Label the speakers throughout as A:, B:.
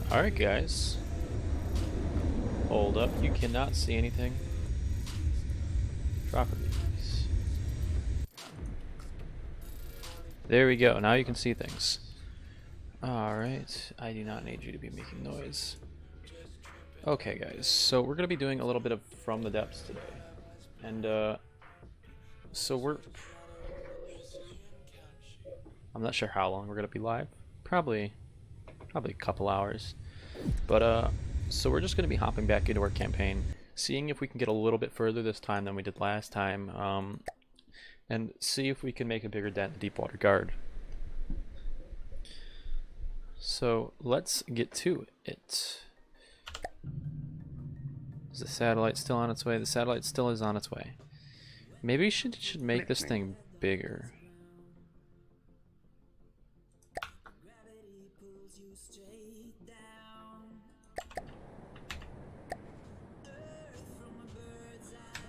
A: Alright, guys. Hold up, you cannot see anything. Properties. There we go, now you can see things. Alright, I do not need you to be making noise. Okay, guys, so we're going to be doing a little bit of From the Depths today. And, so I'm not sure how long we're going to be live. Probably a couple hours. But, so we're just going to be hopping back into our campaign, seeing if we can get a little bit further this time than we did last time, and see if we can make a bigger dent in Deepwater Guard. So let's get to it. Is the satellite still on its way? The satellite still is on its way. Maybe we should make this thing bigger.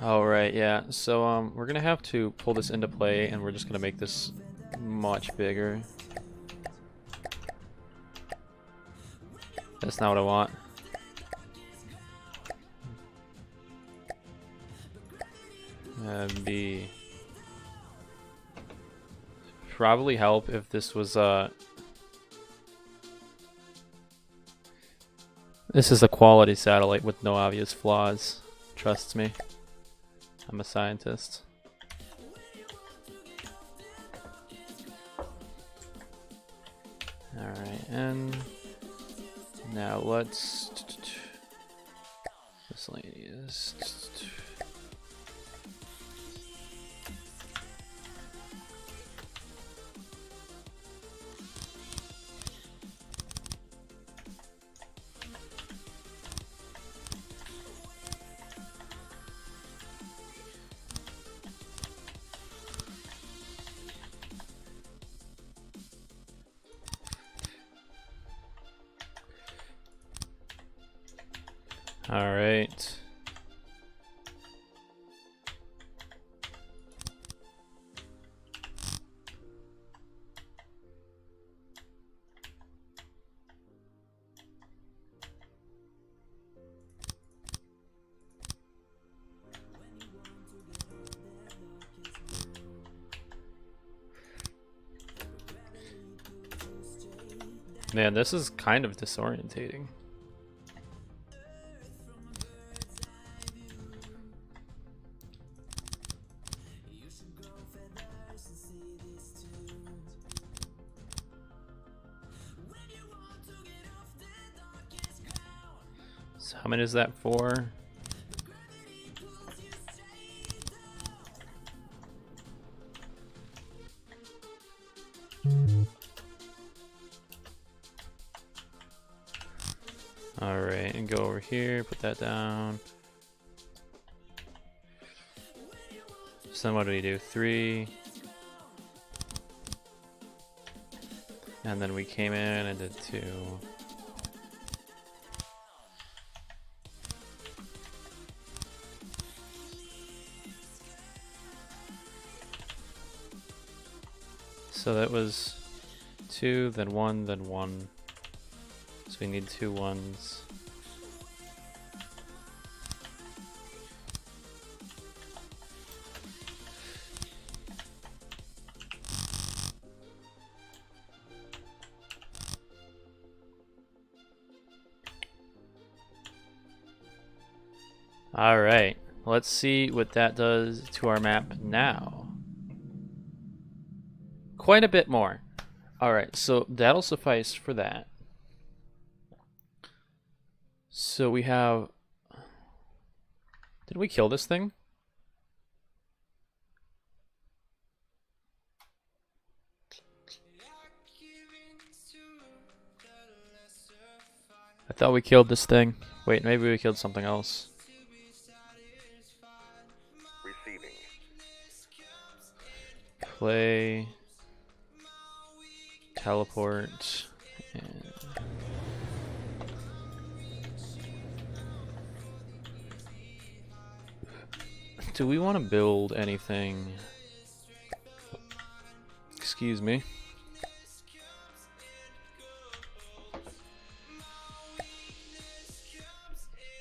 A: Alright, yeah. So we're gonna have to pull this into play, and we're just gonna make this much bigger. That's not what I want. Be probably help if this was this is a quality satellite with no obvious flaws. Trust me. I'm a scientist. Alright, and now let's miscellaneous. All right. Man, this is kind of disorientating. So how many is that for? Alright, and go over here, put that down. So then what do we do? 3. And then we came in and did 2. So that was 2, then 1, then 1. So we need 2 1s. Alright, let's see what that does to our map now. Quite a bit more. Alright, so that'll suffice for that. So we have... Did we kill this thing? I thought we killed this thing. Wait, maybe we killed something else.
B: Receiving.
A: Play. Teleport. And do we want to build anything? Excuse me.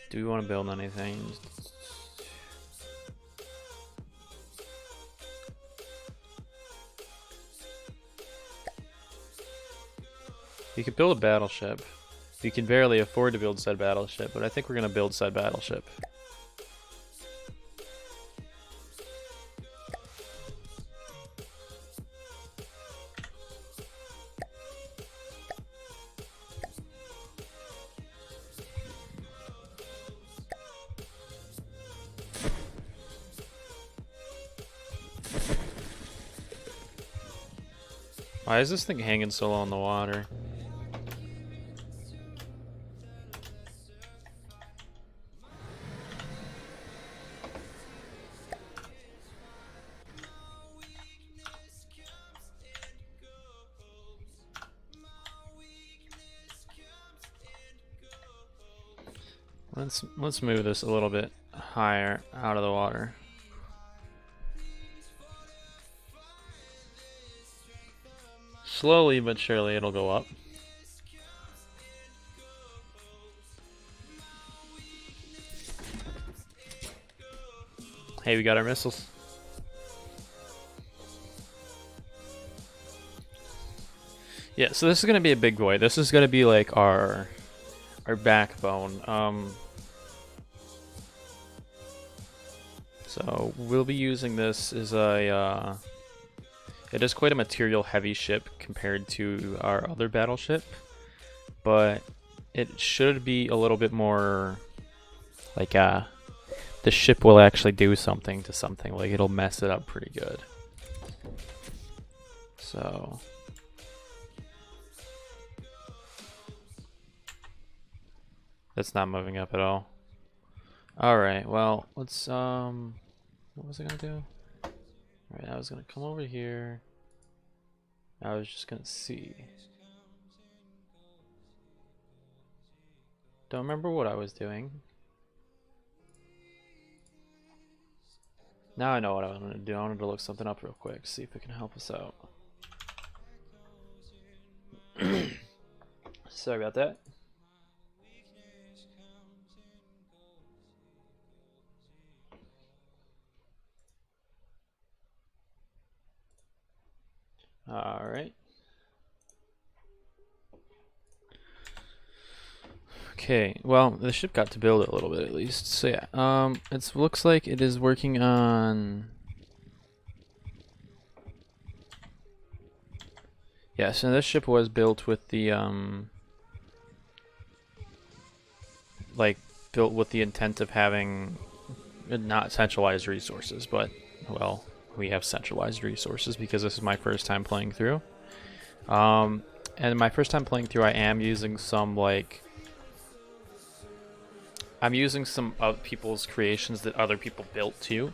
A: Do we want to build anything? You could build a battleship. You can barely afford to build said battleship, but I think we're going to build said battleship. Why is this thing hanging so low in the water? Let's move this a little bit higher out of the water. Slowly but surely it'll go up. Hey, we got our missiles. Yeah, so this is gonna be a big boy. This is gonna be like our backbone. So we'll be using this as a it is quite a material heavy ship compared to our other battleship, but it should be a little bit more like the ship will actually do something to something, like it'll mess it up pretty good. So that's not moving up at all. Alright, well, let's what was I gonna do? Alright, I was gonna come over here. I was just gonna see. Don't remember what I was doing. Now I know what I wanted to do. I wanted to look something up real quick, see if it can help us out. Sorry about that. All right. Okay, well, the ship got to build it a little bit at least. So yeah, it looks like it is working on. Yeah, so this ship was built with the like built with the intent of having not centralized resources, but well, we have centralized resources because this is my first time playing through. And my first time playing through, I am using some like I'm using some other people's creations that other people built too.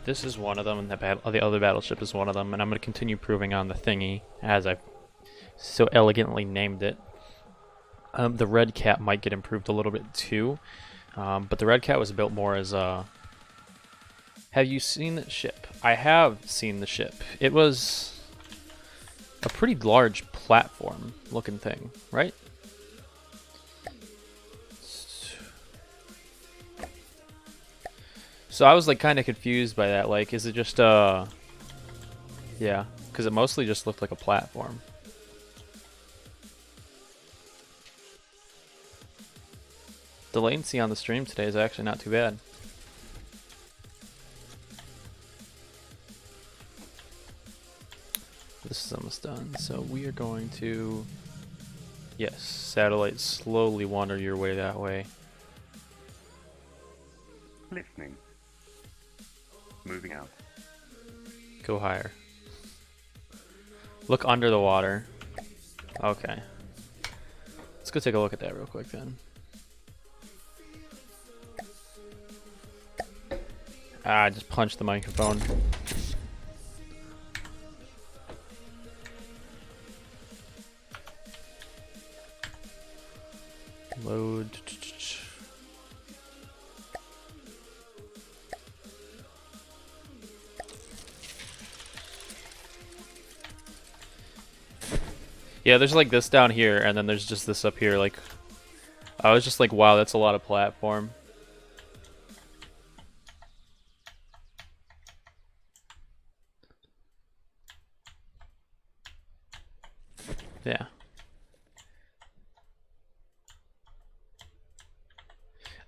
A: This is one of them, and the other battleship is one of them, and I'm going to continue proving on the thingy as I've so elegantly named it. The Red Cat might get improved a little bit too, but the Red Cat was built more as a. Have you seen the ship? I have seen the ship. It was a pretty large platform looking thing, right? So I was like kind of confused by that. Like, is it just yeah, because it mostly just looked like a platform. The latency on the stream today is actually not too bad. This is almost done, so we are going to, yes, satellite, slowly wander your way that way.
B: Listening. Moving out.
A: Go higher. Look under the water. Okay. Let's go take a look at that real quick then. Ah, I just punched the microphone. Load. Yeah, there's like this down here, and then there's just this up here. Like, I was just like, wow, that's a lot of platform. Yeah.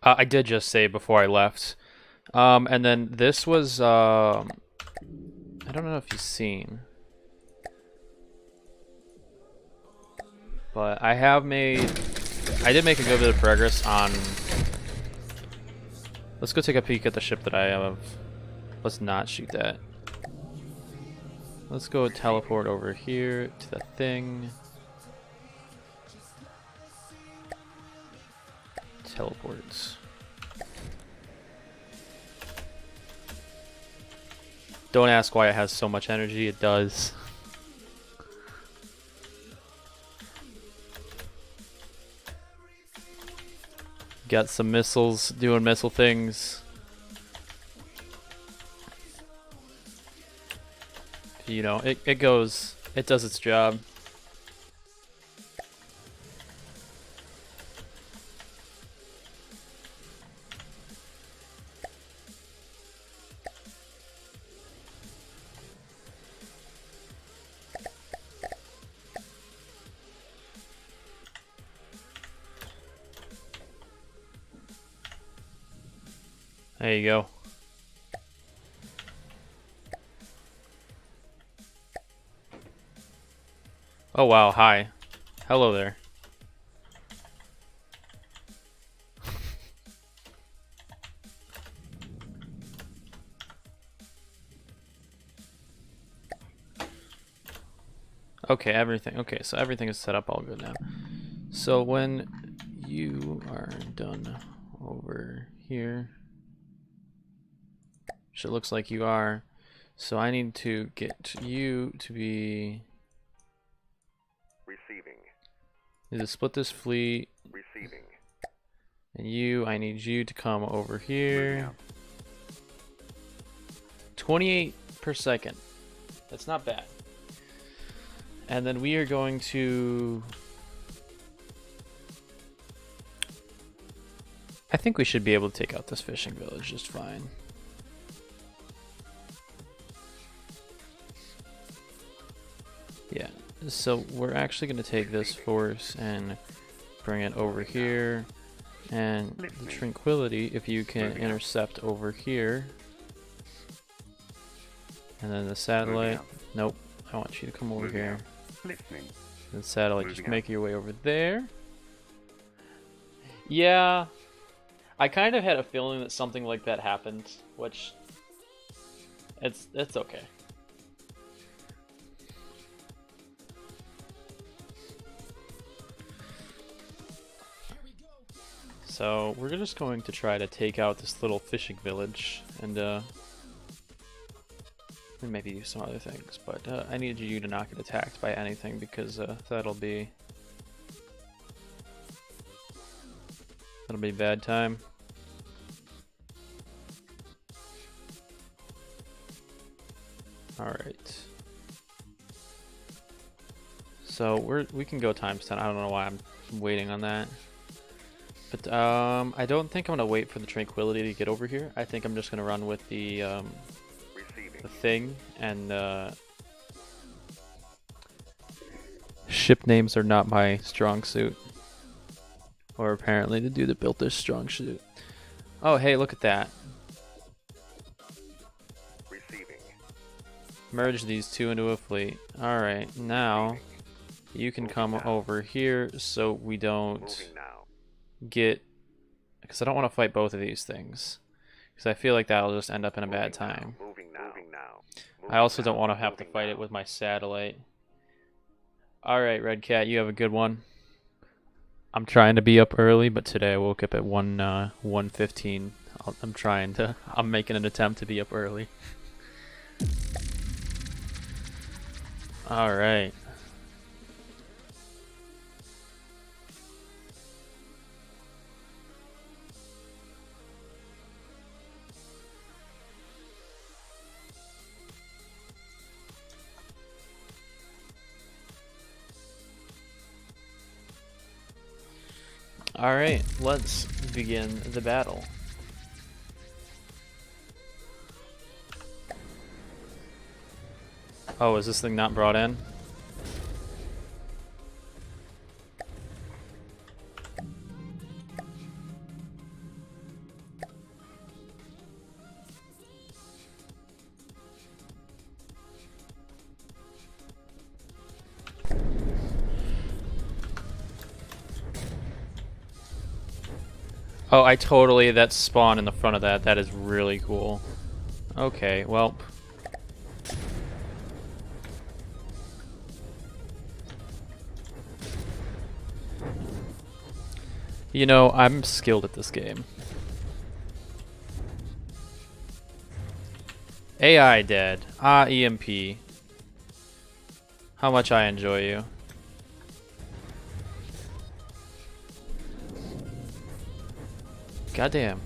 A: I did just say before I left. And then this was, I don't know if you've seen, but I did make a good bit of progress on, let's go take a peek at the ship that I have. Let's not shoot that. Let's go teleport over here to the thing. Teleports. Don't ask why it has so much energy, it does. Got some missiles doing missile things. You know, it does its job. There you go. Oh wow, hi. Hello there. Okay, okay, so everything is set up all good now. So when you are done over here, which it looks like you are, so I need to get you to be
B: Receiving.
A: need to split this fleet.
B: Receiving.
A: And I need you to come over
B: Moving
A: here.
B: out.
A: 28 per second. That's not bad. And then we are going to... I think we should be able to take out this fishing village just fine. Yeah, so we're actually going to take this force and bring it over here. And the tranquility, if you can intercept over here. And then the satellite. Nope, I want you to come over here.
B: Listening.
A: And the satellite, just
B: Moving
A: make your way over there. Yeah, I kind of had a feeling that something like that happened, which it's okay. So we're just going to try to take out this little fishing village and maybe do some other things, but I need you to not get attacked by anything because that'll be bad time. All right. So we can go times 10. I don't know why I'm waiting on that. But I don't think I'm gonna wait for the tranquility to get over here. I think I'm just gonna run with the thing and ship names are not my strong suit. Or apparently the dude that built this strong suit. Oh hey, look at that.
B: Receiving.
A: Merge these two into a fleet. Alright, now you can come over here so we don't
B: Moving now.
A: get, because I don't want to fight both of these things, because I feel like that'll just end up in a bad time.
B: Moving now. Moving now.
A: I also don't want to have to fight it with my satellite. Alright, Red Cat, you have a good one. I'm trying to be up early, but today I woke up at 1:15. I'm making an attempt to be up early. Alright. Alright, let's begin the battle. Oh, is this thing not brought in? Oh, that spawn in the front of that. That is really cool. Okay, well. You know, I'm skilled at this game. AI dead. Ah, EMP. How much I enjoy you. Goddamn.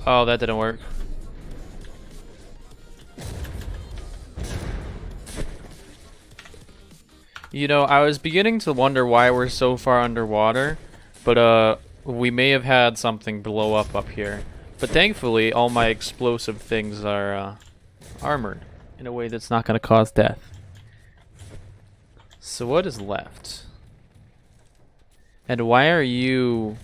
A: Oh, that didn't work. You know, I was beginning to wonder why we're so far underwater, but we may have had something blow up here. But thankfully, all my explosive things are armored in a way that's not going to cause death. So what is left? And why are you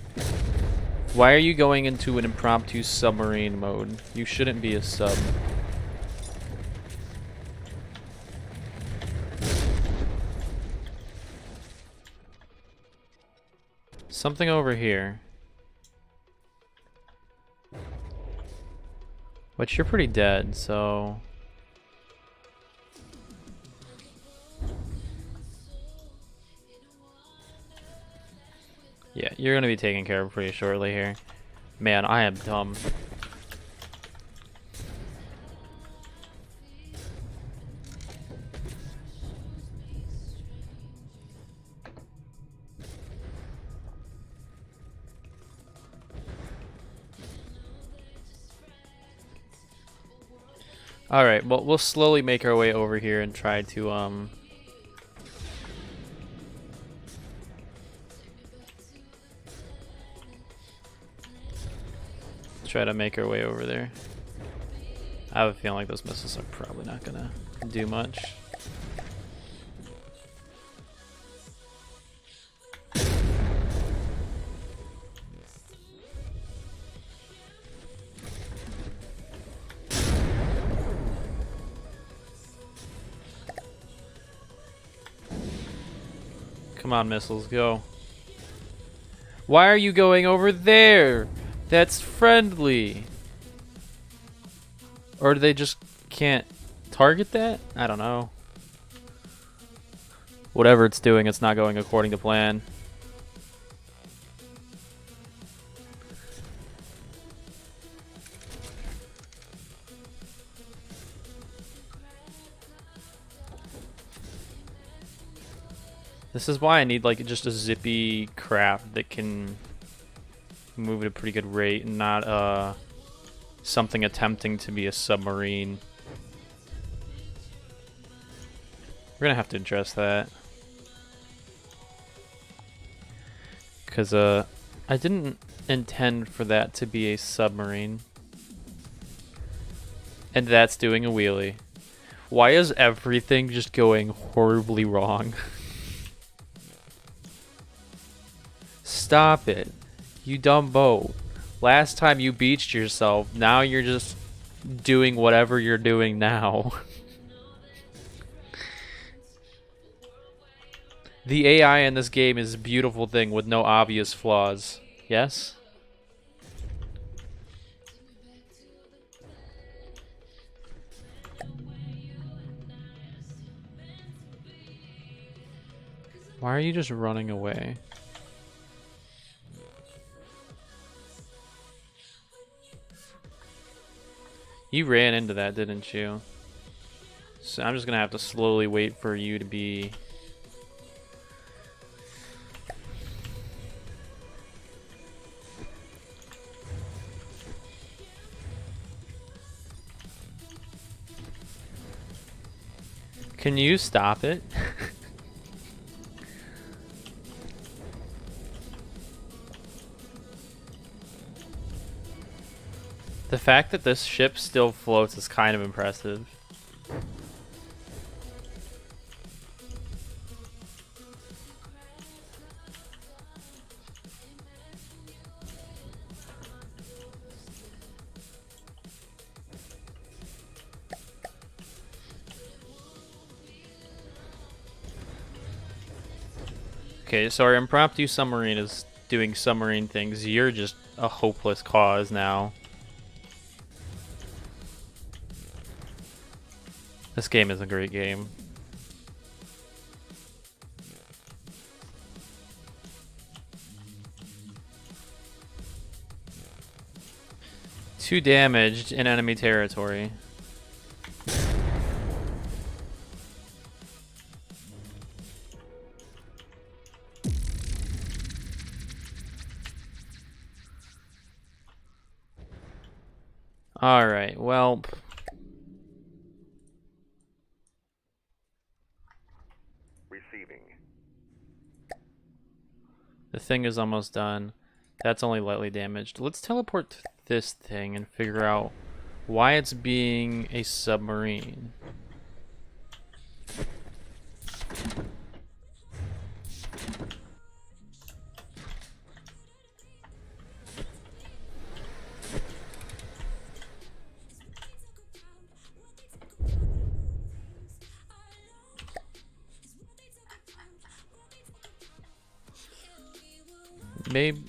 A: going into an impromptu submarine mode? You shouldn't be a sub. Something over here. But you're pretty dead, so... Yeah, you're gonna be taken care of pretty shortly here. Man, I am dumb. Alright, well, we'll slowly make our way over here and try to, try to make our way over there. I have a feeling like those missiles are probably not gonna do much. Come on, missiles, go. Why are you going over there? That's friendly. Or do they just can't target that? I don't know. Whatever it's doing, it's not going according to plan. This is why I need like just a zippy craft that can move at a pretty good rate and not something attempting to be a submarine. We're gonna have to address that. Cause I didn't intend for that to be a submarine. And that's doing a wheelie. Why is everything just going horribly wrong? Stop it. You dumbo. Last time you beached yourself, now you're just doing whatever you're doing now. The AI in this game is a beautiful thing with no obvious flaws. Yes? Why are you just running away? You ran into that, didn't you? So I'm just gonna have to slowly wait for you to be... Can you stop it? The fact that this ship still floats is kind of impressive. Okay, so our impromptu submarine is doing submarine things. You're just a hopeless cause now. This game is a great game. Two damaged in enemy territory. Alright, well...
B: Receiving.
A: The thing is almost done. That's only lightly damaged. Let's teleport to this thing and figure out why it's being a submarine. Maybe...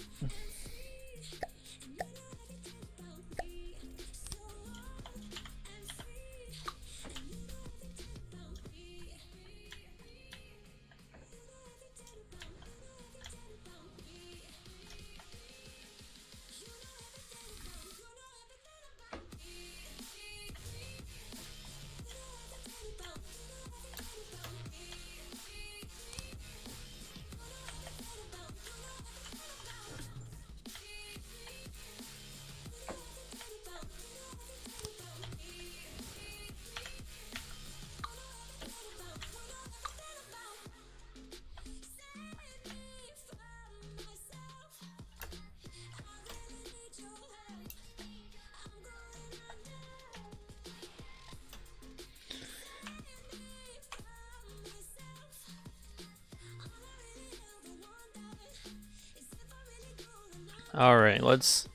A: Alright, let's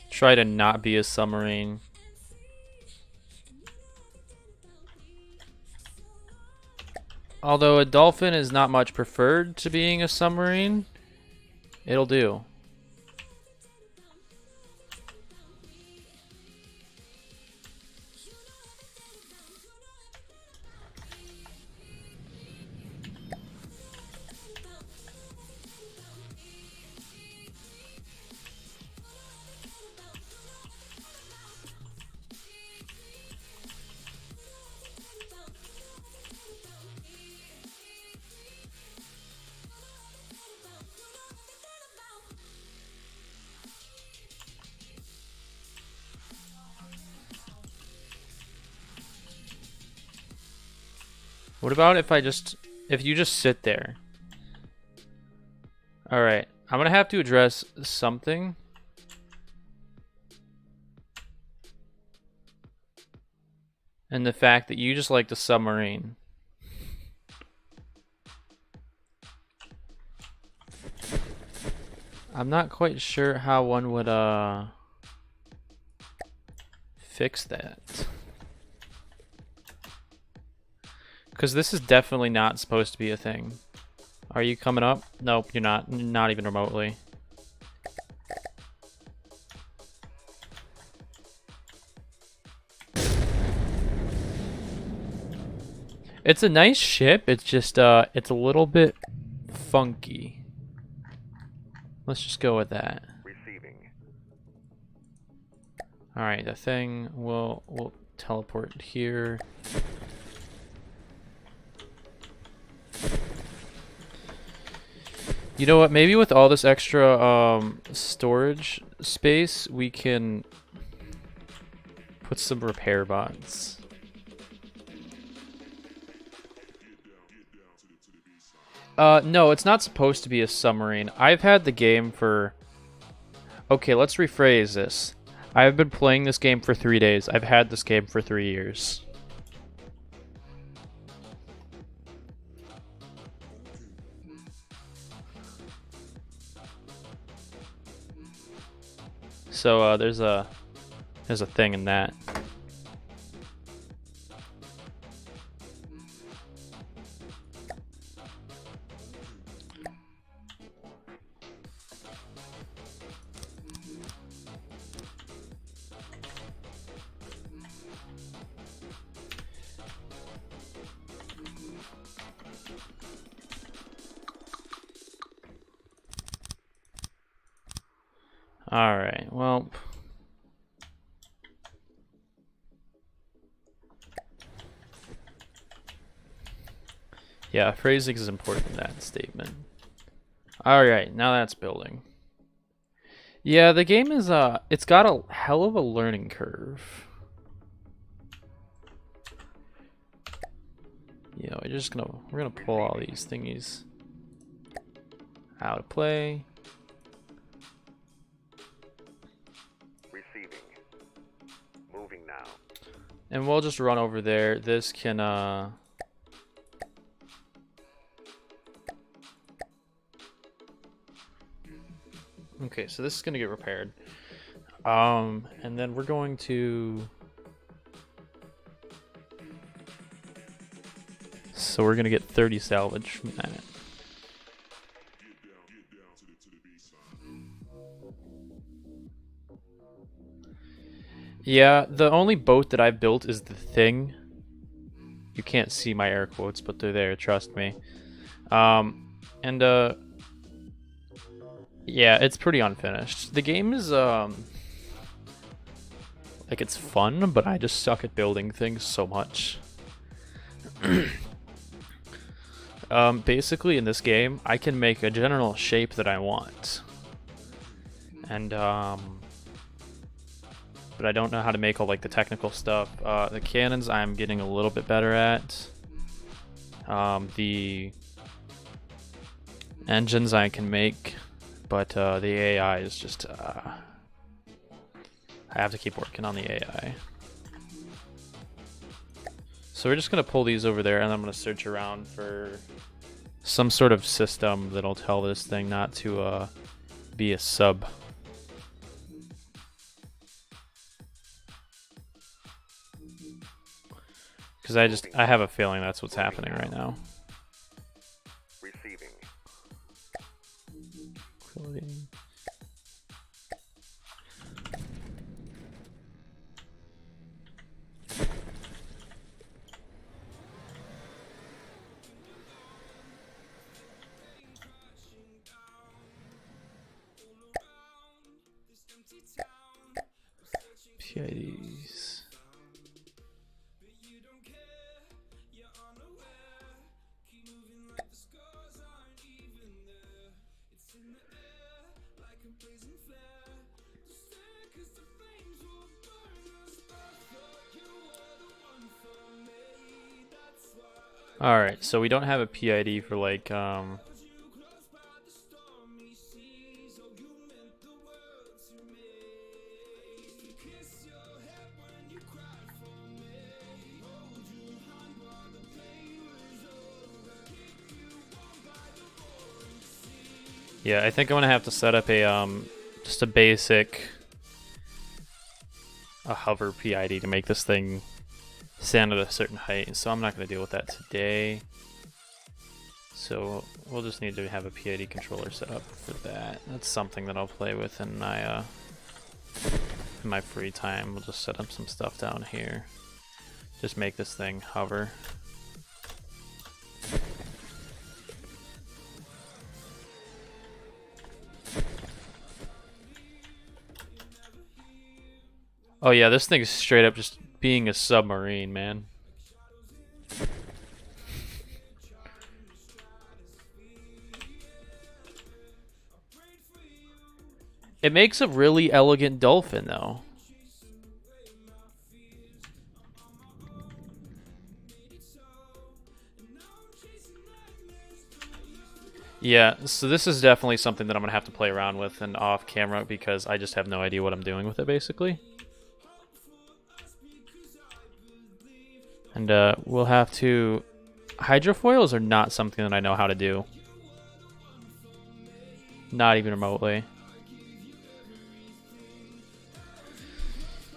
A: try to not be a submarine. Although a dolphin is not much preferred to being a submarine, it'll do. What about if you just sit there? Alright, I'm gonna have to address something. And the fact that you just like the submarine. I'm not quite sure how one would fix that. Because this is definitely not supposed to be a thing. Are you coming up? Nope, you're not. Not even remotely. It's a nice ship. It's just, it's a little bit funky. Let's just go with that.
B: Receiving.
A: Alright, the thing will teleport here. You know what? Maybe with all this extra storage space, we can put some repair bots. No, it's not supposed to be a submarine. I've had the game for... Okay, let's rephrase this. I've been playing this game for 3 days. I've had this game for 3 years. So there's a thing in that. All right. Well, yeah, phrasing is important in that statement. All right, now that's building. Yeah, the game is it's got a hell of a learning curve. Yeah, we're gonna pull all these thingies out of play.
B: Receiving. Moving now.
A: And we'll just run over there. This can okay, so this is gonna get repaired. And then we're going to... So we're gonna get 30 salvage from that. Yeah, the only boat that I've built is the Thing. You can't see my air quotes, but they're there, trust me. Yeah, it's pretty unfinished. The game is, like, it's fun, but I just suck at building things so much. Basically, in this game, I can make a general shape that I want. And, but I don't know how to make all, like, the technical stuff. The cannons I'm getting a little bit better at. The engines I can make, but the AI is just... I have to keep working on the AI. So we're just going to pull these over there, and I'm going to search around for some sort of system that'll tell this thing not to be a sub. Because I have a feeling that's what's happening right now.
B: Receiving.
A: PIDs. Alright, so we don't have a PID for like yeah, I think I'm gonna have to set up a just a basic hover PID to make this thing stand at a certain height, so I'm not gonna deal with that today. So we'll just need to have a PID controller set up for that. That's something that I'll play with in my free time. We'll just set up some stuff down here. Just make this thing hover. Oh yeah, this thing's straight up just being a submarine, man. It makes a really elegant dolphin, though. Yeah, so this is definitely something that I'm going to have to play around with and off camera because I just have no idea what I'm doing with it, basically. And we'll have to... Hydrofoils are not something that I know how to do. Not even remotely.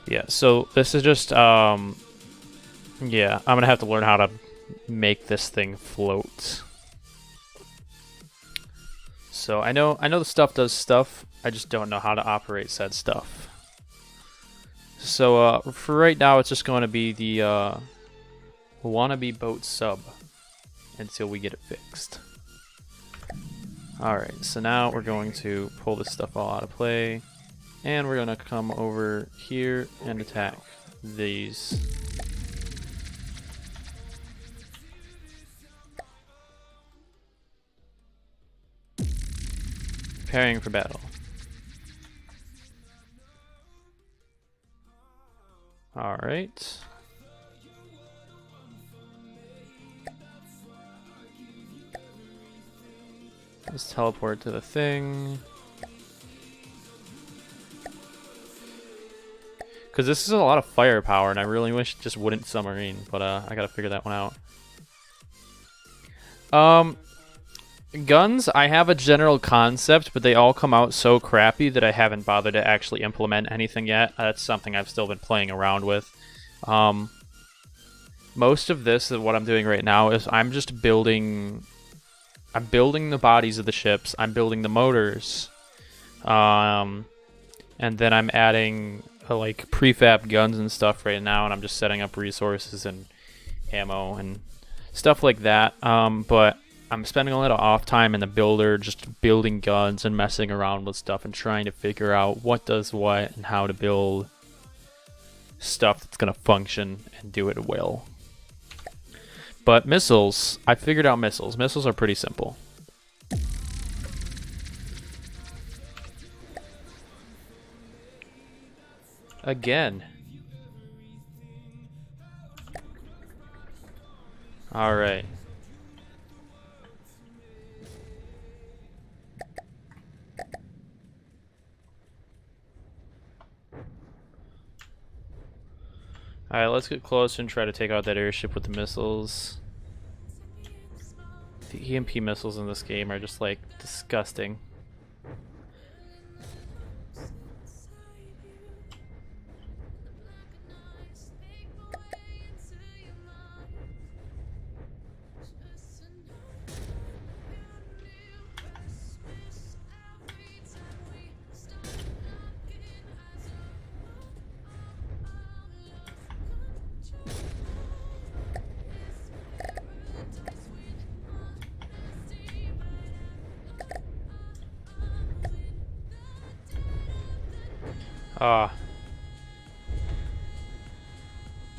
A: Yeah, so this is just... yeah, I'm going to have to learn how to make this thing float. So I know the stuff does stuff. I just don't know how to operate said stuff. So for right now, it's just going to be the wannabe boat sub until we get it fixed. Alright, so now we're going to pull this stuff all out of play, and we're going to come over here and attack these. Preparing for battle. Alright. Let's teleport to the thing. Because this is a lot of firepower, and I really wish it just wouldn't submarine, but I gotta figure that one out. Guns, I have a general concept, but they all come out so crappy that I haven't bothered to actually implement anything yet. That's something I've still been playing around with. Most of this, what I'm doing right now, is I'm just building... I'm building the bodies of the ships. I'm building the motors. And then I'm adding like prefab guns and stuff right now, and I'm just setting up resources and ammo and stuff like that. But I'm spending a lot of off time in the builder just building guns and messing around with stuff and trying to figure out what does what and how to build stuff that's going to function and do it well. But missiles, I figured out missiles. Missiles are pretty simple. Again. Alright. Alright, let's get closer and try to take out that airship with the missiles. The EMP missiles in this game are just like disgusting.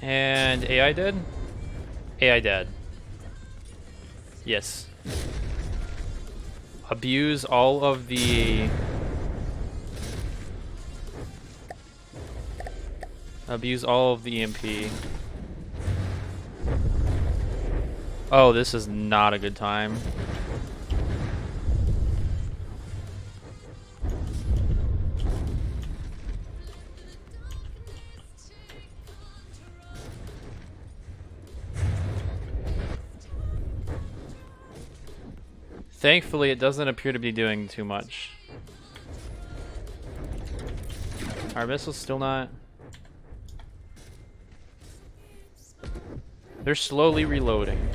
A: And AI dead? AI dead. Yes. Abuse all of the... Abuse all of the EMP. Oh, this is not a good time. Thankfully, it doesn't appear to be doing too much. Our missiles still not... They're slowly reloading.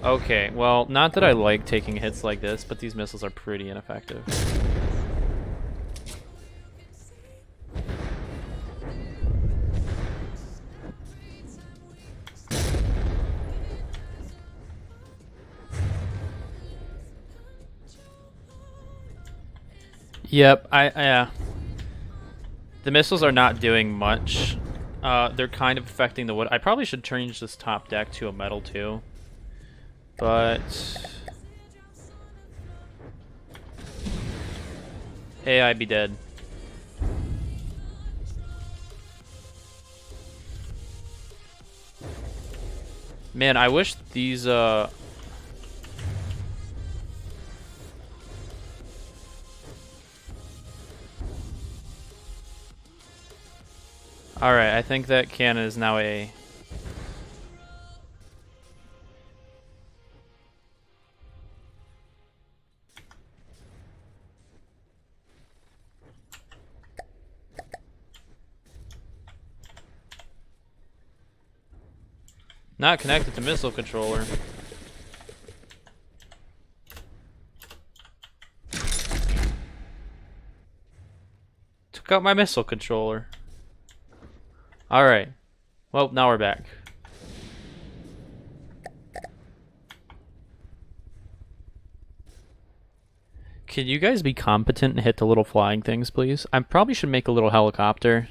A: Okay, well, not that I like taking hits like this, but these missiles are pretty ineffective. Yep, the missiles are not doing much. They're kind of affecting the wood. I probably should change this top deck to a metal too. But... AI be dead. Man, I wish these Alright, I think that cannon is now a... Not connected to missile controller. Took out my missile controller. Alright. Well, now we're back. Can you guys be competent and hit the little flying things, please? I probably should make a little helicopter.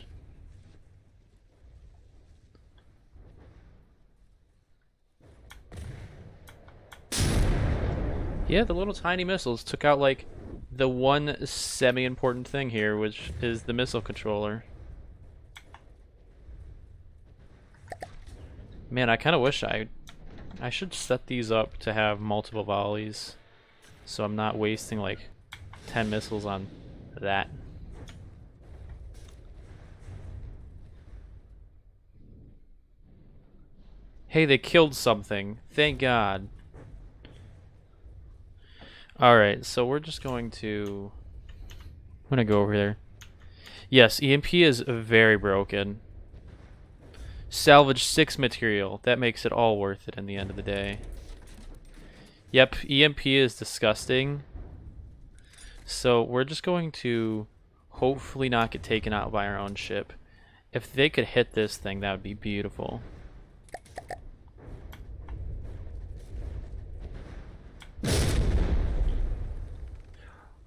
A: Yeah, the little tiny missiles took out, like, the one semi-important thing here, which is the missile controller. Man, I kind of wish I should set these up to have multiple volleys, so I'm not wasting, like, 10 missiles on that. Hey, they killed something. Thank God. Alright, so we're just going to... I'm gonna go over there. Yes, EMP is very broken. Salvage 6 material. That makes it all worth it in the end of the day. Yep, EMP is disgusting. So we're just going to hopefully not get taken out by our own ship. If they could hit this thing, that would be beautiful.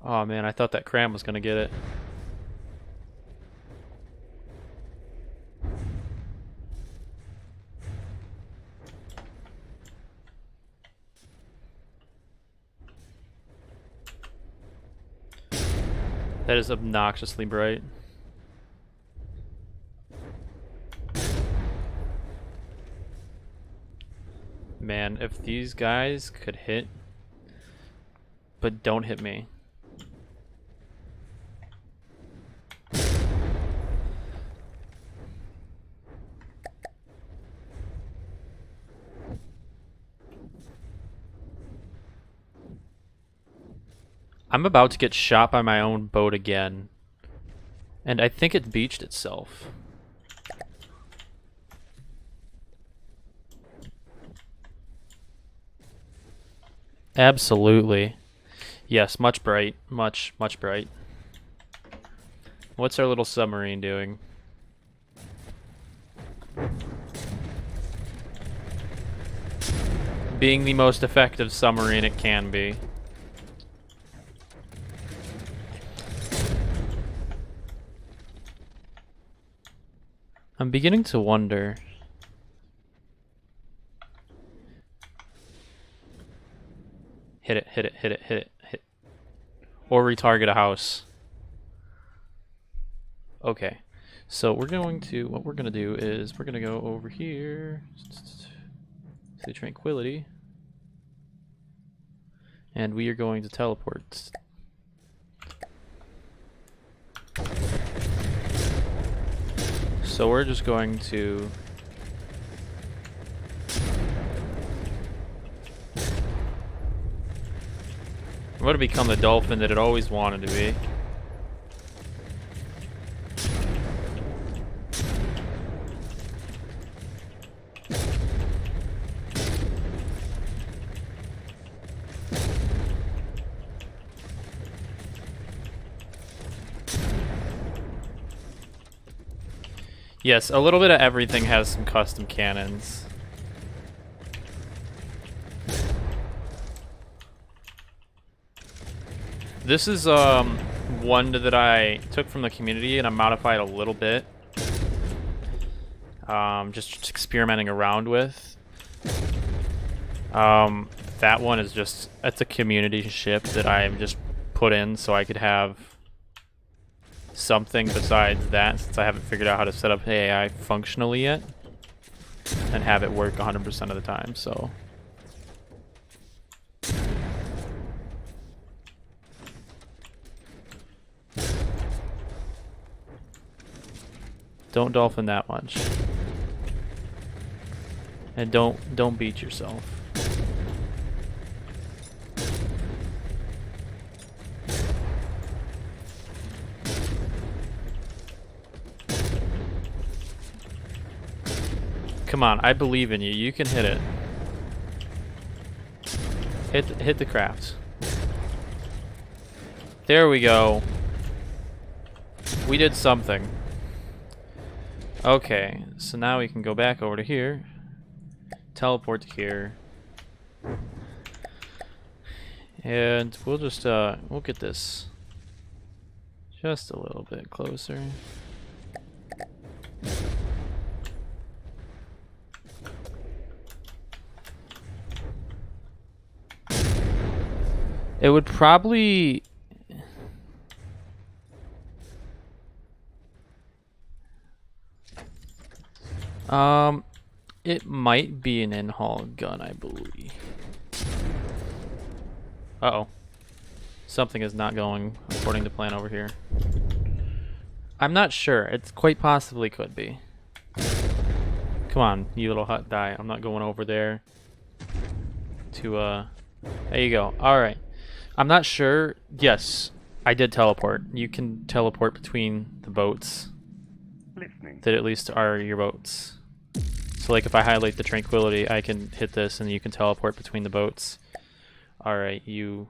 A: Oh man, I thought that cram was gonna get it. That is obnoxiously bright. Man, if these guys could hit, but don't hit me. I'm about to get shot by my own boat again. And I think it beached itself. Absolutely. Yes, much bright. Much bright. What's our little submarine doing? Being the most effective submarine it can be. I'm beginning to wonder. Hit it, hit it, hit it, hit it, hit. Or retarget a house. Okay. So we're going to, what we're going to do is we're going to go over here to Tranquility. And we are going to teleport. So we're just going to... I'm going to become the dolphin that it always wanted to be. Yes, a little bit of everything has some custom cannons. This is one that I took from the community and I modified a little bit. Just experimenting around with. That one is just, that's a community ship that I just put in so I could have something besides that, since I haven't figured out how to set up AI functionally yet. and have it work 100% of the time, so. Don't dolphin that much. And don't beat yourself. Come on, I believe in you. You can hit it. Hit the craft. There we go. We did something. Okay, so now we can go back over to here. Teleport to here. And we'll just we'll get this just a little bit closer. It would probably it might be an in-haul gun, I believe. Uh-oh. Something is not going according to plan over here. I'm not sure. It quite possibly could be. Come on, you little hut die. I'm not going over there to there you go. Alright. I'm not sure. Yes, I did teleport. You can teleport between the boats.
B: Listening.
A: That at least are your boats. So like if I highlight the Tranquility, I can hit this and you can teleport between the boats. Alright, you...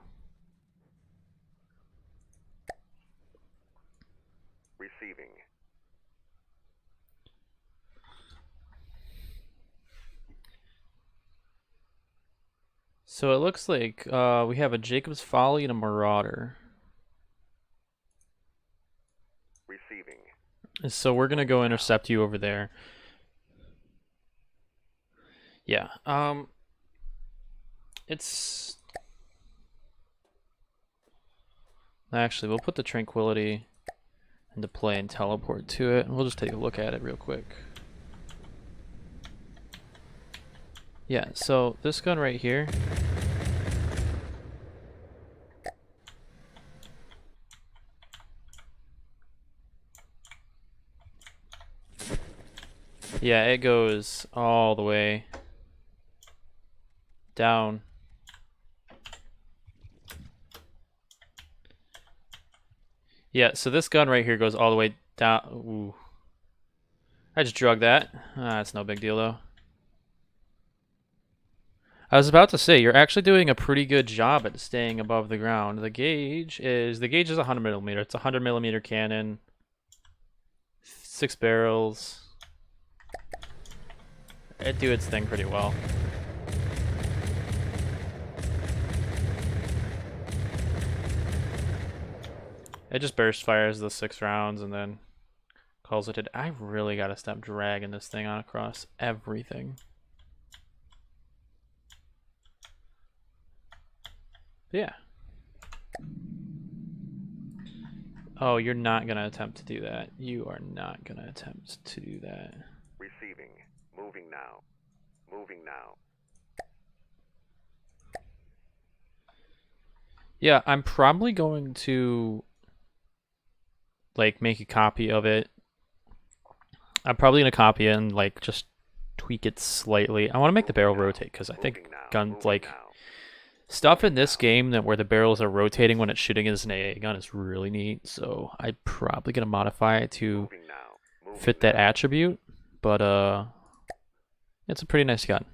B: Receiving.
A: So it looks like we have a Jacob's Folly and a Marauder.
B: Receiving.
A: So we're gonna go intercept you over there. Yeah. It's actually we'll put the Tranquility into play and teleport to it, and we'll just take a look at it real quick. Yeah, so this gun right here. Yeah, it goes all the way down. Yeah, so this gun right here goes all the way down. Ooh. I just drug that. It's no big deal though. I was about to say, you're actually doing a pretty good job at staying above the ground. The gauge is 100mm. It's a 100mm cannon. 6 barrels. It do its thing pretty well. It just burst fires the 6 rounds and then calls it a... I really gotta stop dragging this thing on across everything. Yeah. Oh, you're not gonna attempt to do that. You are not gonna attempt to do that.
B: Receiving. Moving now. Moving now.
A: Yeah, I'm probably going to like make a copy of it. I'm probably gonna copy it and like just tweak it slightly. I want to make the barrel rotate because I think guns like stuff in this game that where the barrels are rotating when it's shooting as an AA gun is really neat. So I'm probably gonna modify it to fit that attribute. But it's a pretty nice gun.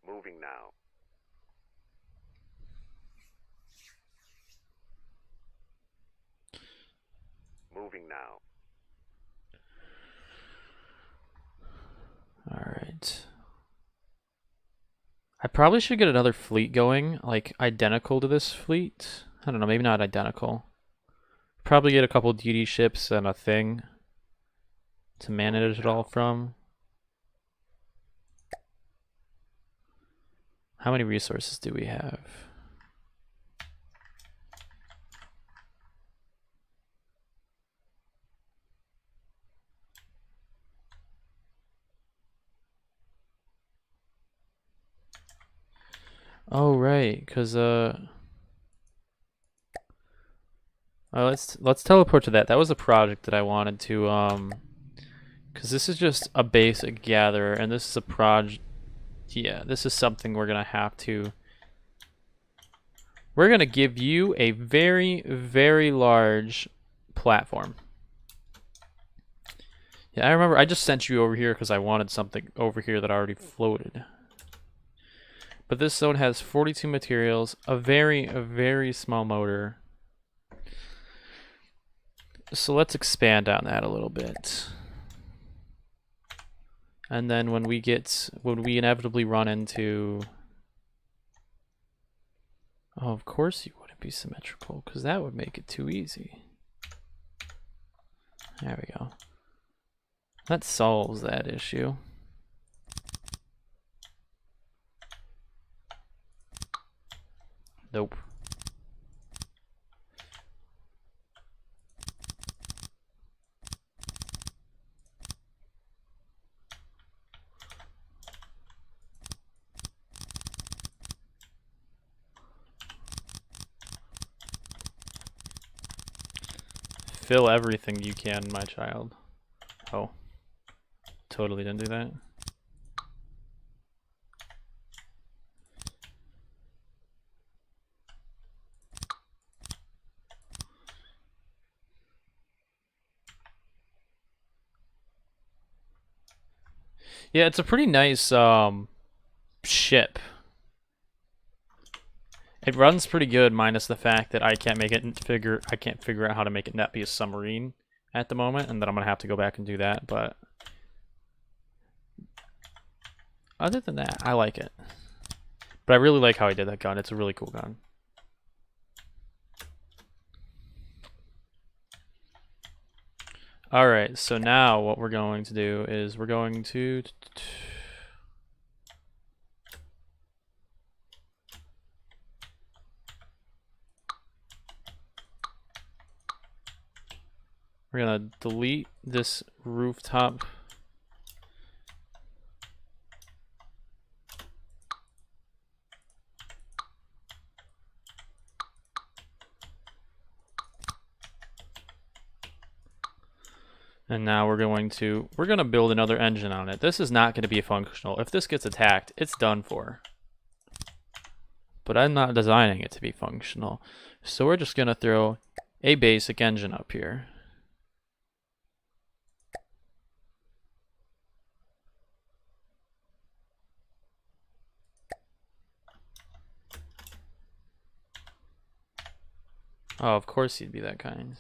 B: Moving now. Moving now.
A: Alright. I probably should get another fleet going, like identical to this fleet. I don't know, maybe not identical. Probably get a couple DD ships and a thing to manage it all from. How many resources do we have? Oh right, because let's teleport to that. That was a project that I wanted to because this is just a basic gatherer, and this is a project. Yeah, this is something we're gonna have to. We're gonna give you a very, very large platform. Yeah, I remember I just sent you over here because I wanted something over here that already floated. But this zone has 42 materials, a very small motor. So let's expand on that a little bit. And then when we inevitably run into... Oh, of course you wouldn't be symmetrical, because that would make it too easy. There we go. That solves that issue. Nope. Fill everything you can, my child. Oh. Totally didn't do that. Yeah, it's a pretty nice ship. It runs pretty good, minus the fact that I can't figure out how to make it not be a submarine at the moment, and then I'm gonna have to go back and do that. But other than that, I like it. But I really like how he did that gun. It's a really cool gun. All right, so now what we're going to do is we're going to we're gonna delete this rooftop. And now we're gonna build another engine on it. This is not gonna be functional. If this gets attacked, it's done for. But I'm not designing it to be functional. So we're just gonna throw a basic engine up here. Oh, of course he'd be that kind.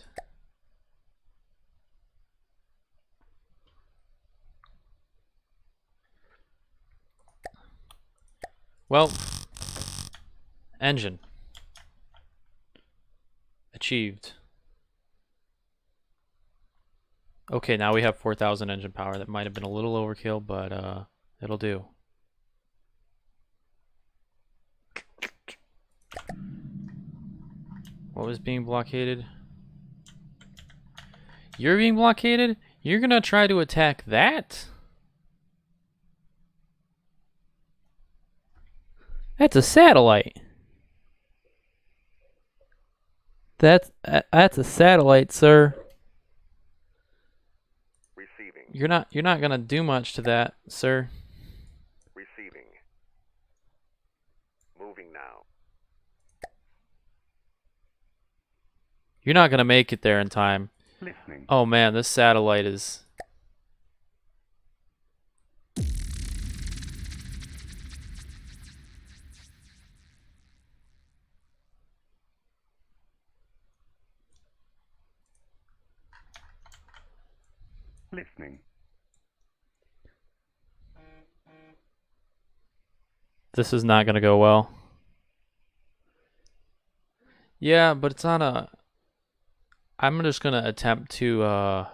A: Well, engine. Achieved. Okay, now we have 4,000 engine power. That might have been a little overkill, but it'll do. What was being blockaded? You're being blockaded? You're gonna try to attack that? That's a satellite. That's a satellite, sir.
B: Receiving.
A: You're not gonna do much to that, sir.
B: Receiving. Moving now.
A: You're not gonna make it there in time.
B: Listening.
A: Oh man, this satellite is...
B: Listening.
A: This is not gonna go well. Yeah, but it's on a... I'm just gonna attempt to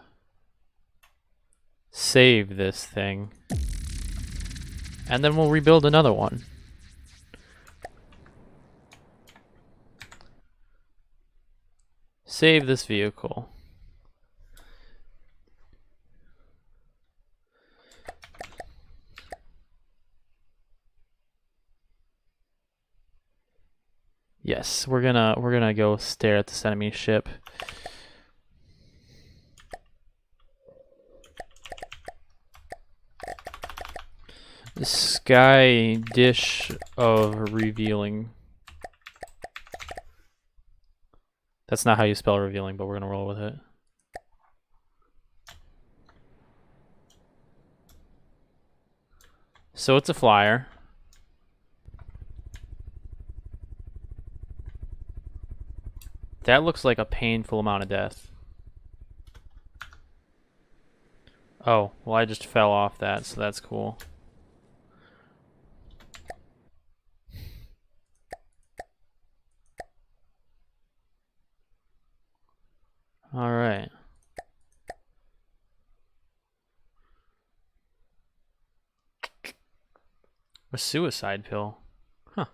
A: save this thing. And then we'll rebuild another one. Save this vehicle. Yes, we're gonna go stare at this enemy ship. The sky dish of revealing. That's not how you spell revealing, but we're gonna roll with it. So it's a flyer. That looks like a painful amount of death. Oh, well I just fell off that, so that's cool. Alright. A suicide pill. Huh.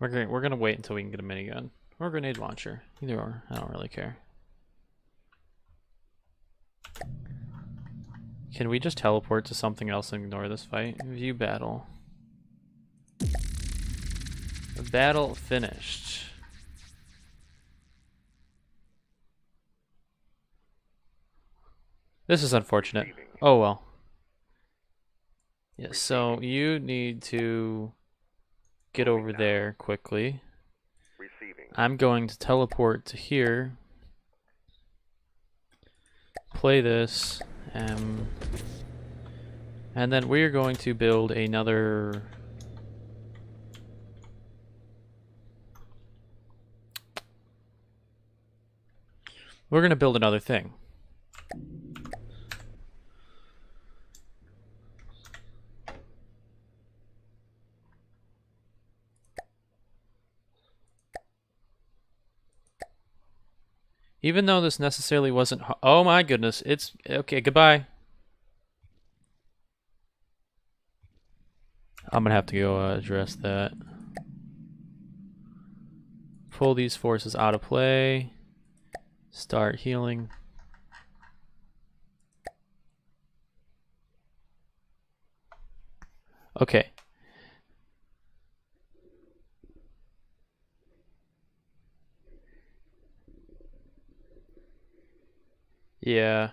A: We're gonna wait until we can get a minigun. Or a grenade launcher. Either or. I don't really care. Can we just teleport to something else and ignore this fight? View battle. The battle finished. This is unfortunate. Oh well. Yeah, so you need to get over there quickly. I'm going to teleport to here. Play this. And then we're going to build another... We're going to build another thing. Even though this necessarily wasn't... Oh my goodness, it's... Okay, goodbye. I'm gonna have to go address that. Pull these forces out of play. Start healing. Okay. Yeah.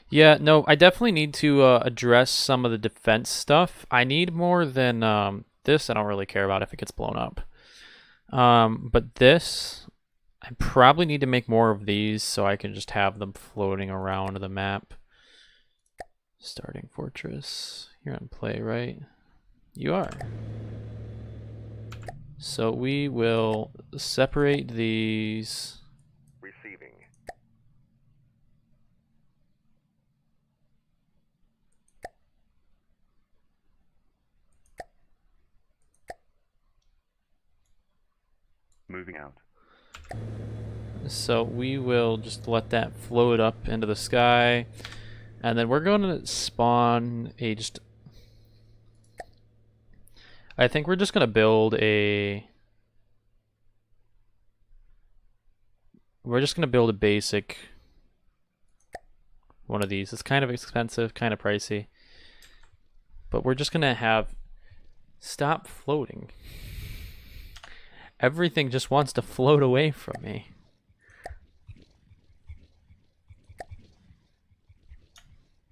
A: Yeah, no, I definitely need to address some of the defense stuff. I need more than this. I don't really care about if it gets blown up. But this, I probably need to make more of these so I can just have them floating around the map. Starting fortress. You're on play, right? You are. So we will separate these.
B: Receiving. Moving out.
A: So we will just let that float up into the sky. And then we're going to spawn a just... I think we're just going to build a... We're just going to build a basic one of these. It's kind of expensive, kind of pricey. But we're just going to have... Stop floating. Everything just wants to float away from me.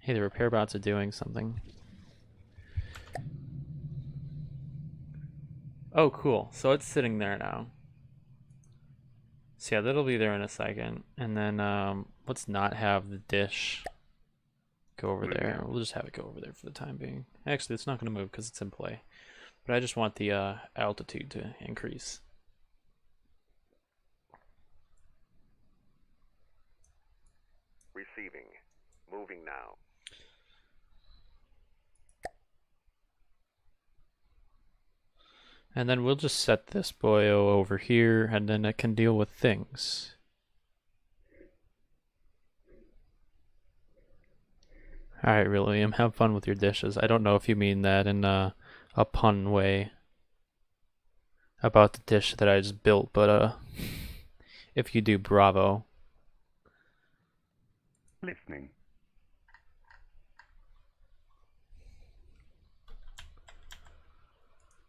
A: Hey, the repair bots are doing something. Oh, cool. So it's sitting there now. So yeah, that'll be there in a second. And then let's not have the dish go over there. We'll just have it go over there for the time being. Actually, it's not going to move because it's in play. But I just want the altitude to increase.
B: Receiving. Moving now.
A: And then we'll just set this boyo over here, and then it can deal with things. Alright, William, have fun with your dishes. I don't know if you mean that in a pun way about the dish that I just built, but if you do, bravo.
B: Listening.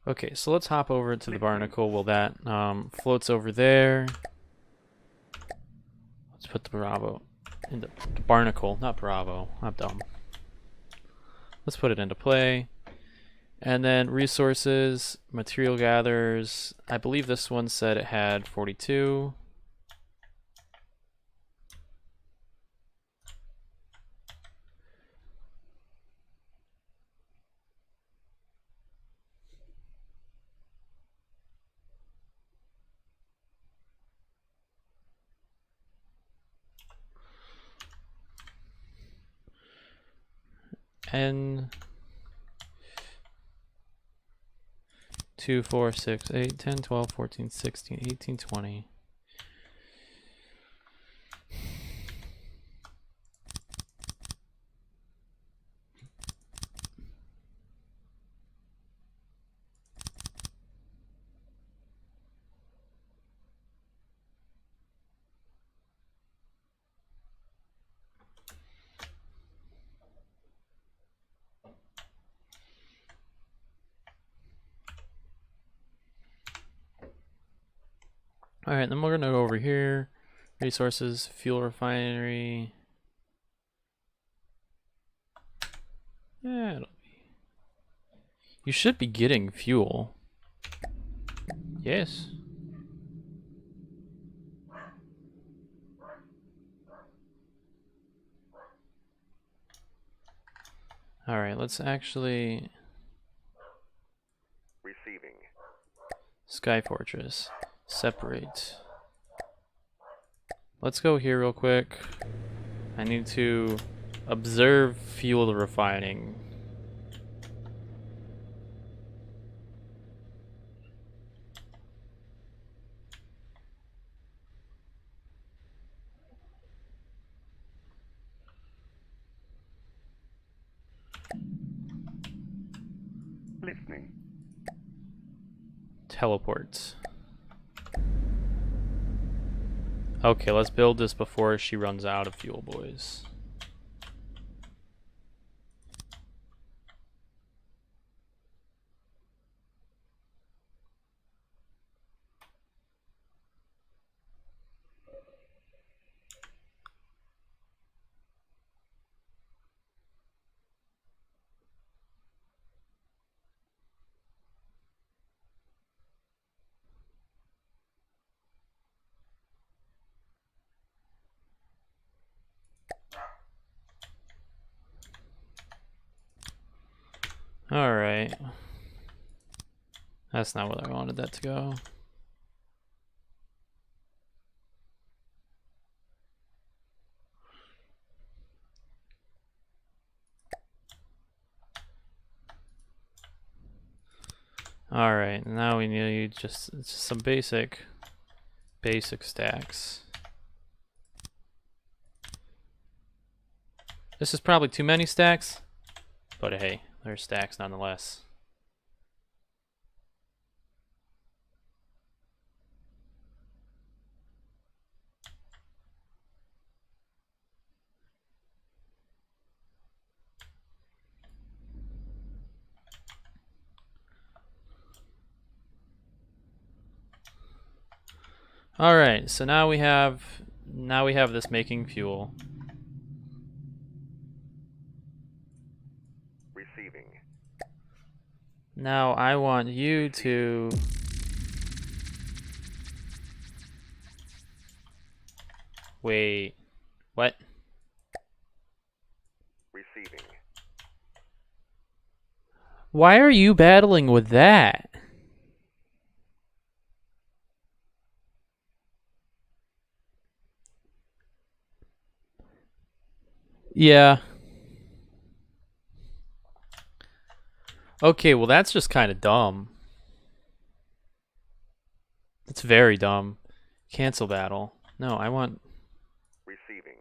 A: Okay, so let's hop over to the barnacle. Well, that floats over there. Let's put the Bravo into the barnacle, not Bravo. I'm dumb. Let's put it into play. And then resources, material gatherers. I believe this one said it had 42. And 2, 4, 6, 8, 10, 12, 14, 16, 18, 20. All right, then we're gonna go over here. Resources, fuel refinery. Yeah, it'll be. You should be getting fuel. Yes. All right, let's actually.
B: Receiving.
A: Sky Fortress. Separate. Let's go here real quick. I need to observe fuel refining.
B: Listening.
A: Teleport. Okay, let's build this before she runs out of fuel, boys. Alright. That's not where I wanted that to go. Alright, now we need just some basic stacks. This is probably too many stacks, but hey, they're stacks nonetheless. All right, so now we have this making fuel.
B: Receiving.
A: Now I want you to wait. What?
B: Receiving.
A: Why are you battling with that? Yeah. Okay, well that's just kind of dumb. That's very dumb. Cancel battle. No, I want...
B: Receiving.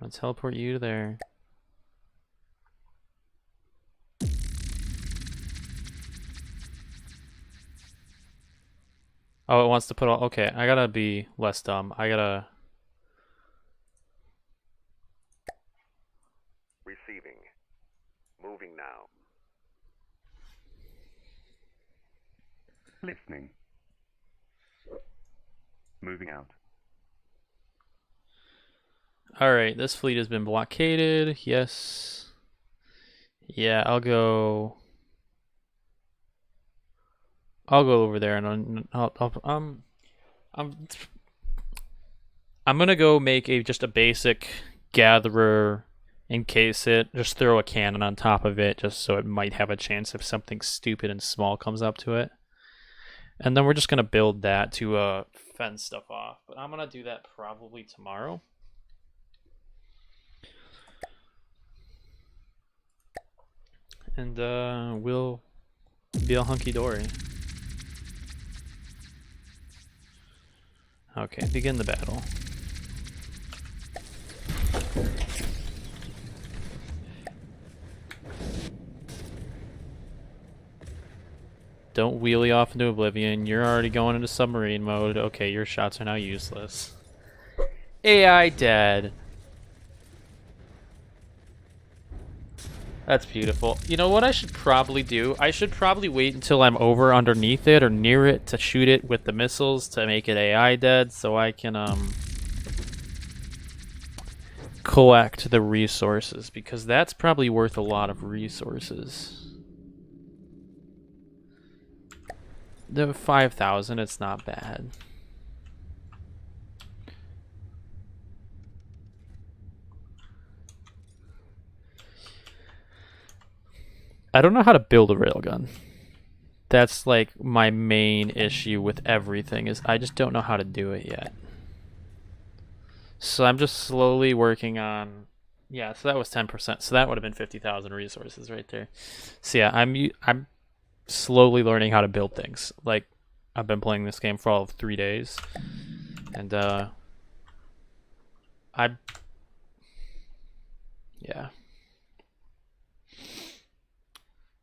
A: I'll teleport you to there. Oh, it wants to put all. Okay, I gotta be less dumb. I gotta.
B: Receiving. Moving now. Listening. Moving out.
A: Alright, this fleet has been blockaded. Yes. Yeah, I'll go. I'll go over there and I'm I'm gonna go make just a basic gatherer, encase it, just throw a cannon on top of it, just so it might have a chance if something stupid and small comes up to it. And then we're just gonna build that to fend stuff off. But I'm gonna do that probably tomorrow. And we'll be all hunky dory. Okay, begin the battle. Don't wheelie off into oblivion. You're already going into submarine mode. Okay, your shots are now useless. AI dead. That's beautiful. You know what I should probably do? I should probably wait until I'm over underneath it or near it to shoot it with the missiles to make it AI dead so I can collect the resources, because that's probably worth a lot of resources. The 5,000, it's not bad. I don't know how to build a railgun. That's like my main issue with everything, is I just don't know how to do it yet. So I'm just slowly working on. Yeah, so that was 10%. So that would have been 50,000 resources right there. So yeah, I'm slowly learning how to build things. Like, I've been playing this game for all of 3 days, and yeah.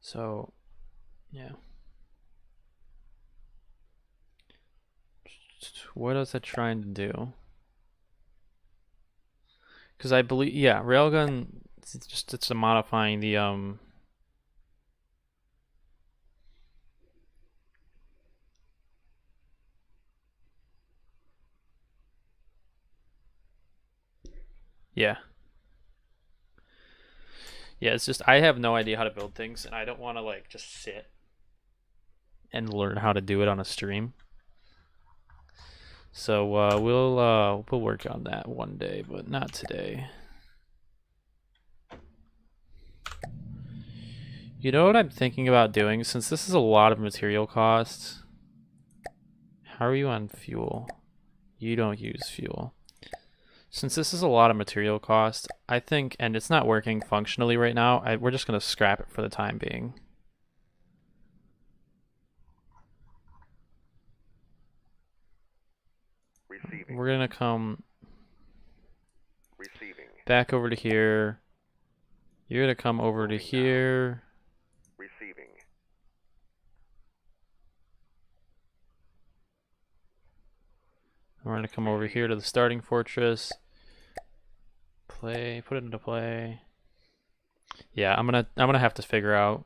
A: So yeah. What is it trying to do? Because I believe, yeah, railgun. It's modifying the Yeah. Yeah, it's just I have no idea how to build things, and I don't want to like just sit and learn how to do it on a stream. So we'll work on that one day, but not today. You know what I'm thinking about doing, since this is a lot of material costs? How are you on fuel? You don't use fuel. Since this is a lot of material cost, I think, and it's not working functionally right now, we're just going to scrap it for the time being.
B: Receiving.
A: We're going to come
B: Receiving.
A: back over to here. You're going to come over to here.
B: Receiving.
A: We're going to come over here to the starting fortress. Play, put it into play. Yeah, I'm gonna have to figure out.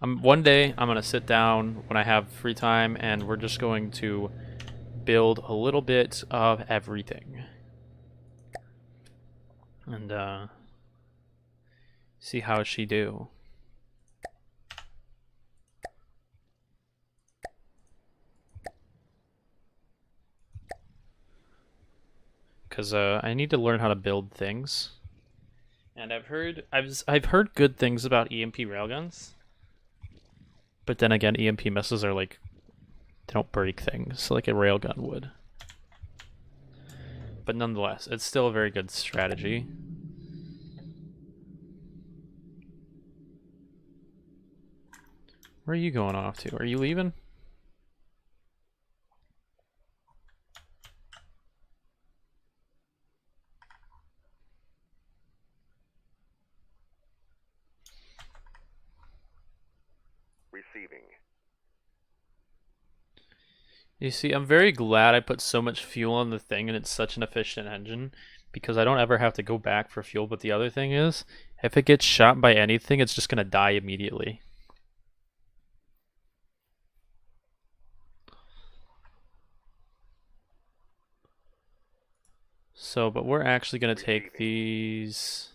A: One day I'm gonna sit down when I have free time, and we're just going to build a little bit of everything, and see how she do. Because I need to learn how to build things. And I've heard good things about EMP railguns, but then again, EMP missiles are like, they don't break things like a railgun would. But nonetheless, it's still a very good strategy. Where are you going off to? Are you leaving?
B: Receiving.
A: You see, I'm very glad I put so much fuel on the thing and it's such an efficient engine because I don't ever have to go back for fuel. But the other thing is, if it gets shot by anything, it's just gonna die immediately. So, but we're actually gonna take these.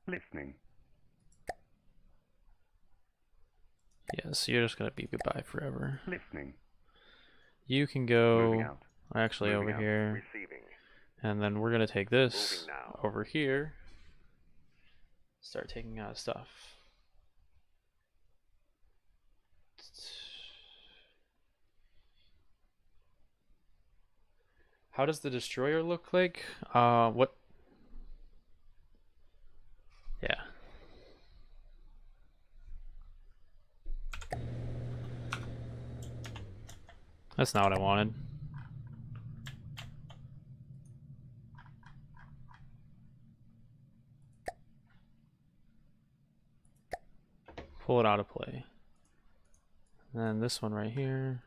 B: Listening.
A: Yeah, so you're just gonna be goodbye forever.
B: Listening.
A: You can
B: Moving
A: go
B: out.
A: actually
B: Moving
A: over
B: out.
A: here,
B: Receiving.
A: and then we're gonna take this
B: Moving now.
A: over here. Start taking out stuff. How does the destroyer look like? What? Yeah. That's not what I wanted. Pull it out of play. And then this one right here.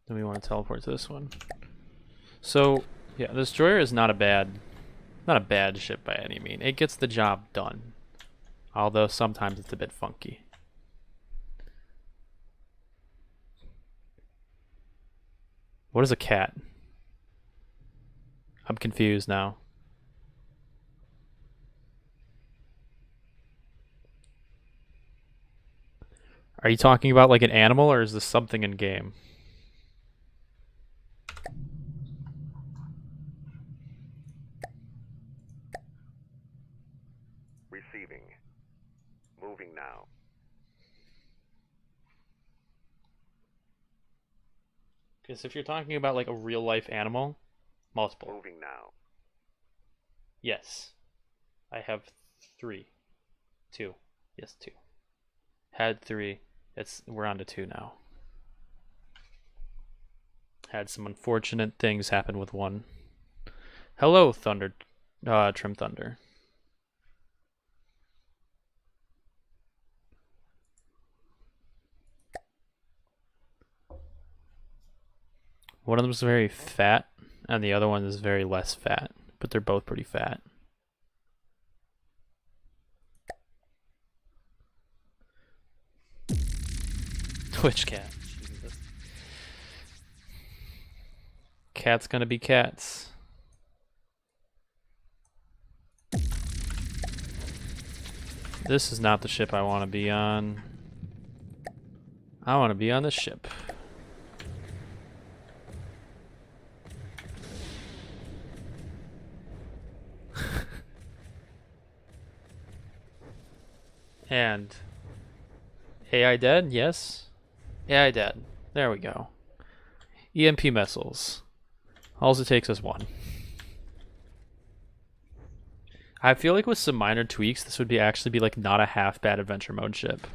A: Then we want to teleport to this one. So yeah, the destroyer is not a bad ship by any means. It gets the job done. Although sometimes it's a bit funky. What is a cat? I'm confused now. Are you talking about like an animal or is this something in game?
B: Receiving. Moving now.
A: Because if you're talking about like a real life animal, multiple.
B: Moving now.
A: Yes. I have 3. 2. Yes, 2. Had 3. We're on to 2 now. Had some unfortunate things happen with 1. Hello, Trim Thunder. One of them is very fat, and the other one is very less fat, but they're both pretty fat. Twitch cat. Cat's gonna be cats. This is not the ship I want to be on. I want to be on this ship. And AI dead? Yes. AI dead. There we go. EMP missiles. All it takes is 1. I feel like with some minor tweaks, this would actually be like not a half bad adventure mode ship.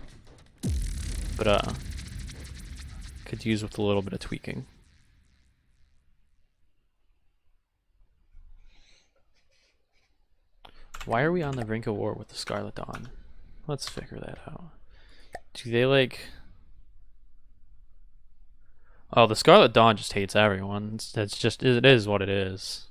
A: But could use with a little bit of tweaking. Why are we on the brink of war with the Scarlet Dawn? Let's figure that out. Do they like... Oh, the Scarlet Dawn just hates everyone. That's just, it is what it is.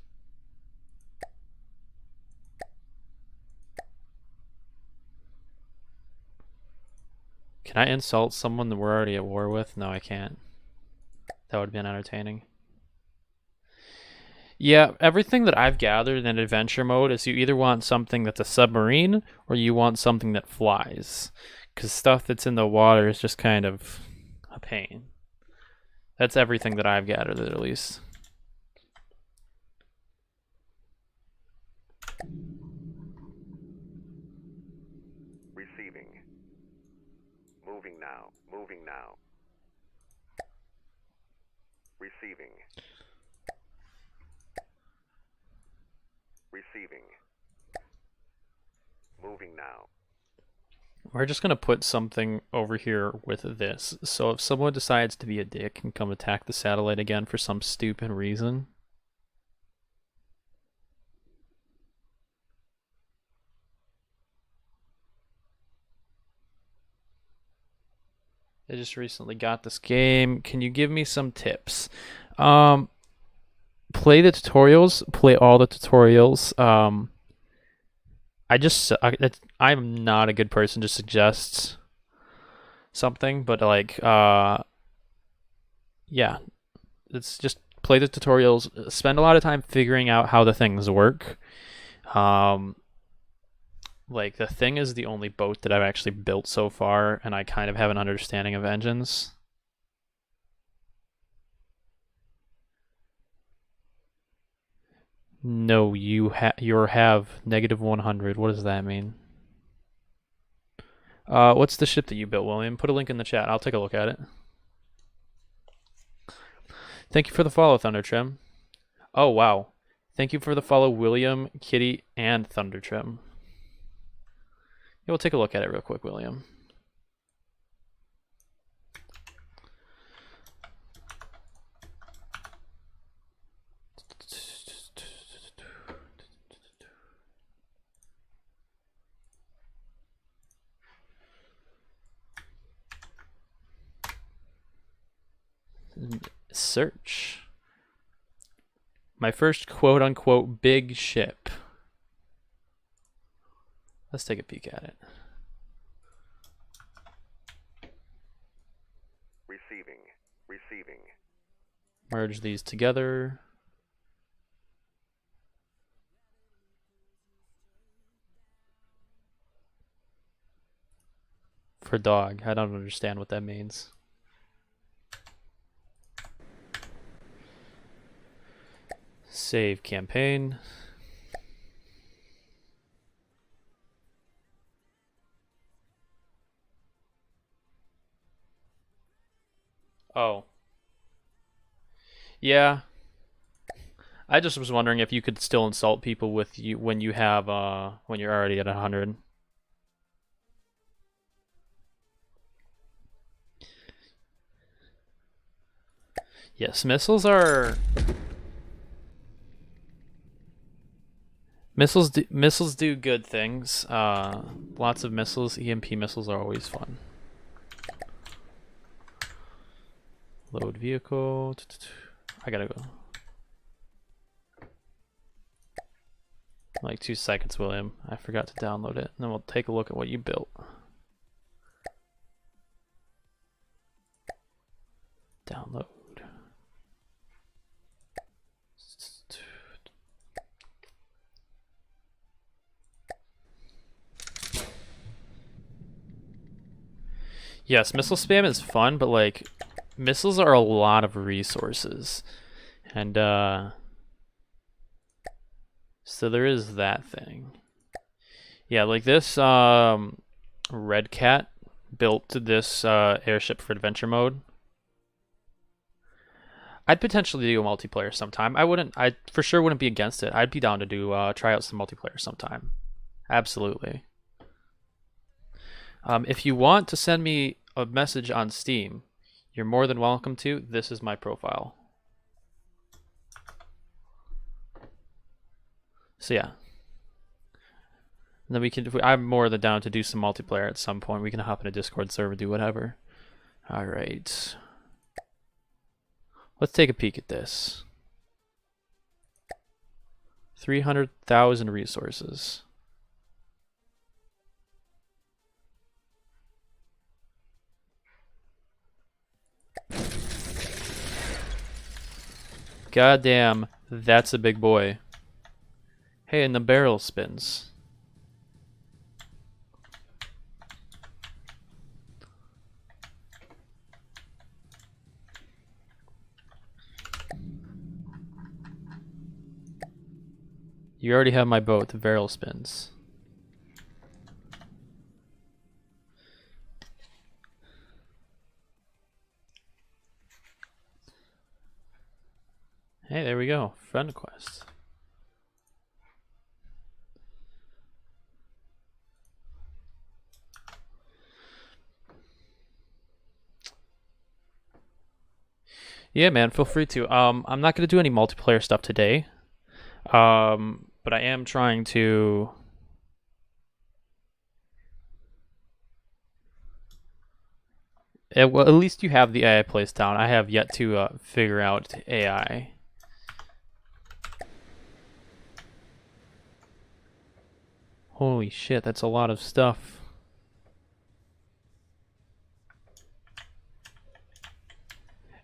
A: Can I insult someone that we're already at war with? No, I can't. That would have been entertaining. Yeah, everything that I've gathered in adventure mode is you either want something that's a submarine or you want something that flies. Because stuff that's in the water is just kind of a pain. That's everything that I've gathered, at least.
B: Receiving. Moving now. Moving now. Receiving. Receiving. Moving now.
A: We're just gonna put something over here with this. So if someone decides to be a dick and come attack the satellite again for some stupid reason, I just recently got this game. Can you give me some tips? Play the tutorials. Play all the tutorials. I'm not a good person to suggest something, but like, yeah, it's just play the tutorials. Spend a lot of time figuring out how the things work. Like the Thing is the only boat that I've actually built so far, and I kind of have an understanding of engines. No, you have -100. What does that mean? What's the ship that you built, William? Put a link in the chat. I'll take a look at it. Thank you for the follow, Thundertrim. Oh, wow. Thank you for the follow, William, Kitty, and Thundertrim. Yeah, we'll take a look at it real quick, William. Search. My first quote-unquote big ship. Let's take a peek at it.
B: Receiving.
A: Merge these together. For dog. I don't understand what that means. Save campaign. Oh. Yeah. I just was wondering if you could still insult people with you when you have when you're already at 100. Yes, missiles do good things. Lots of missiles, EMP missiles are always fun. Load vehicle. I gotta go. Like 2 seconds, William. I forgot to download it. And then we'll take a look at what you built. Download. Yes, missile spam is fun, but like missiles are a lot of resources. And so there is that thing. Yeah, like this Red Cat built this airship for adventure mode. I'd potentially do a multiplayer sometime. I for sure wouldn't be against it. I'd be down to do try out some multiplayer sometime. Absolutely. If you want to send me a message on Steam, you're more than welcome to. This is my profile. So yeah. And then we can. I'm more than down to do some multiplayer at some point. We can hop in a Discord server, do whatever. All right. Let's take a peek at this. 300,000 resources. Goddamn, that's a big boy. Hey, and the barrel spins. You already have my boat, the barrel spins. Hey, there we go. Friend request. Yeah, man, feel free to. I'm not gonna do any multiplayer stuff today. But I am trying to. Well, at least you have the AI placed down. I have yet to figure out AI. Holy shit, that's a lot of stuff.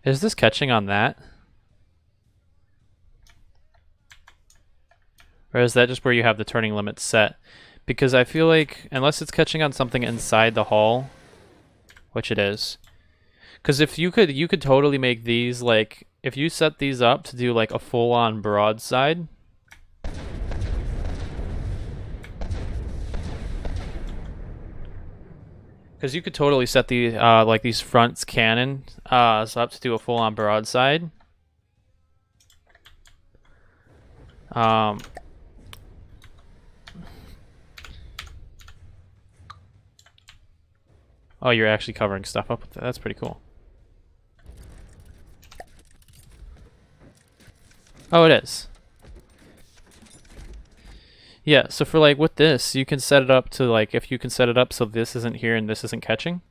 A: Is this catching on that? Or is that just where you have the turning limit set? Because I feel like, unless it's catching on something inside the hull, which it is. Because if you could totally make these, like, if you set these up to do like a full-on broadside. Because you could totally set the, like these fronts cannon, so up to do a full-on broadside. Oh, you're actually covering stuff up with that. That's pretty cool. Oh, it is. Yeah, so for like with this, you can set it up to like, if you can set it up so this isn't here and this isn't catching.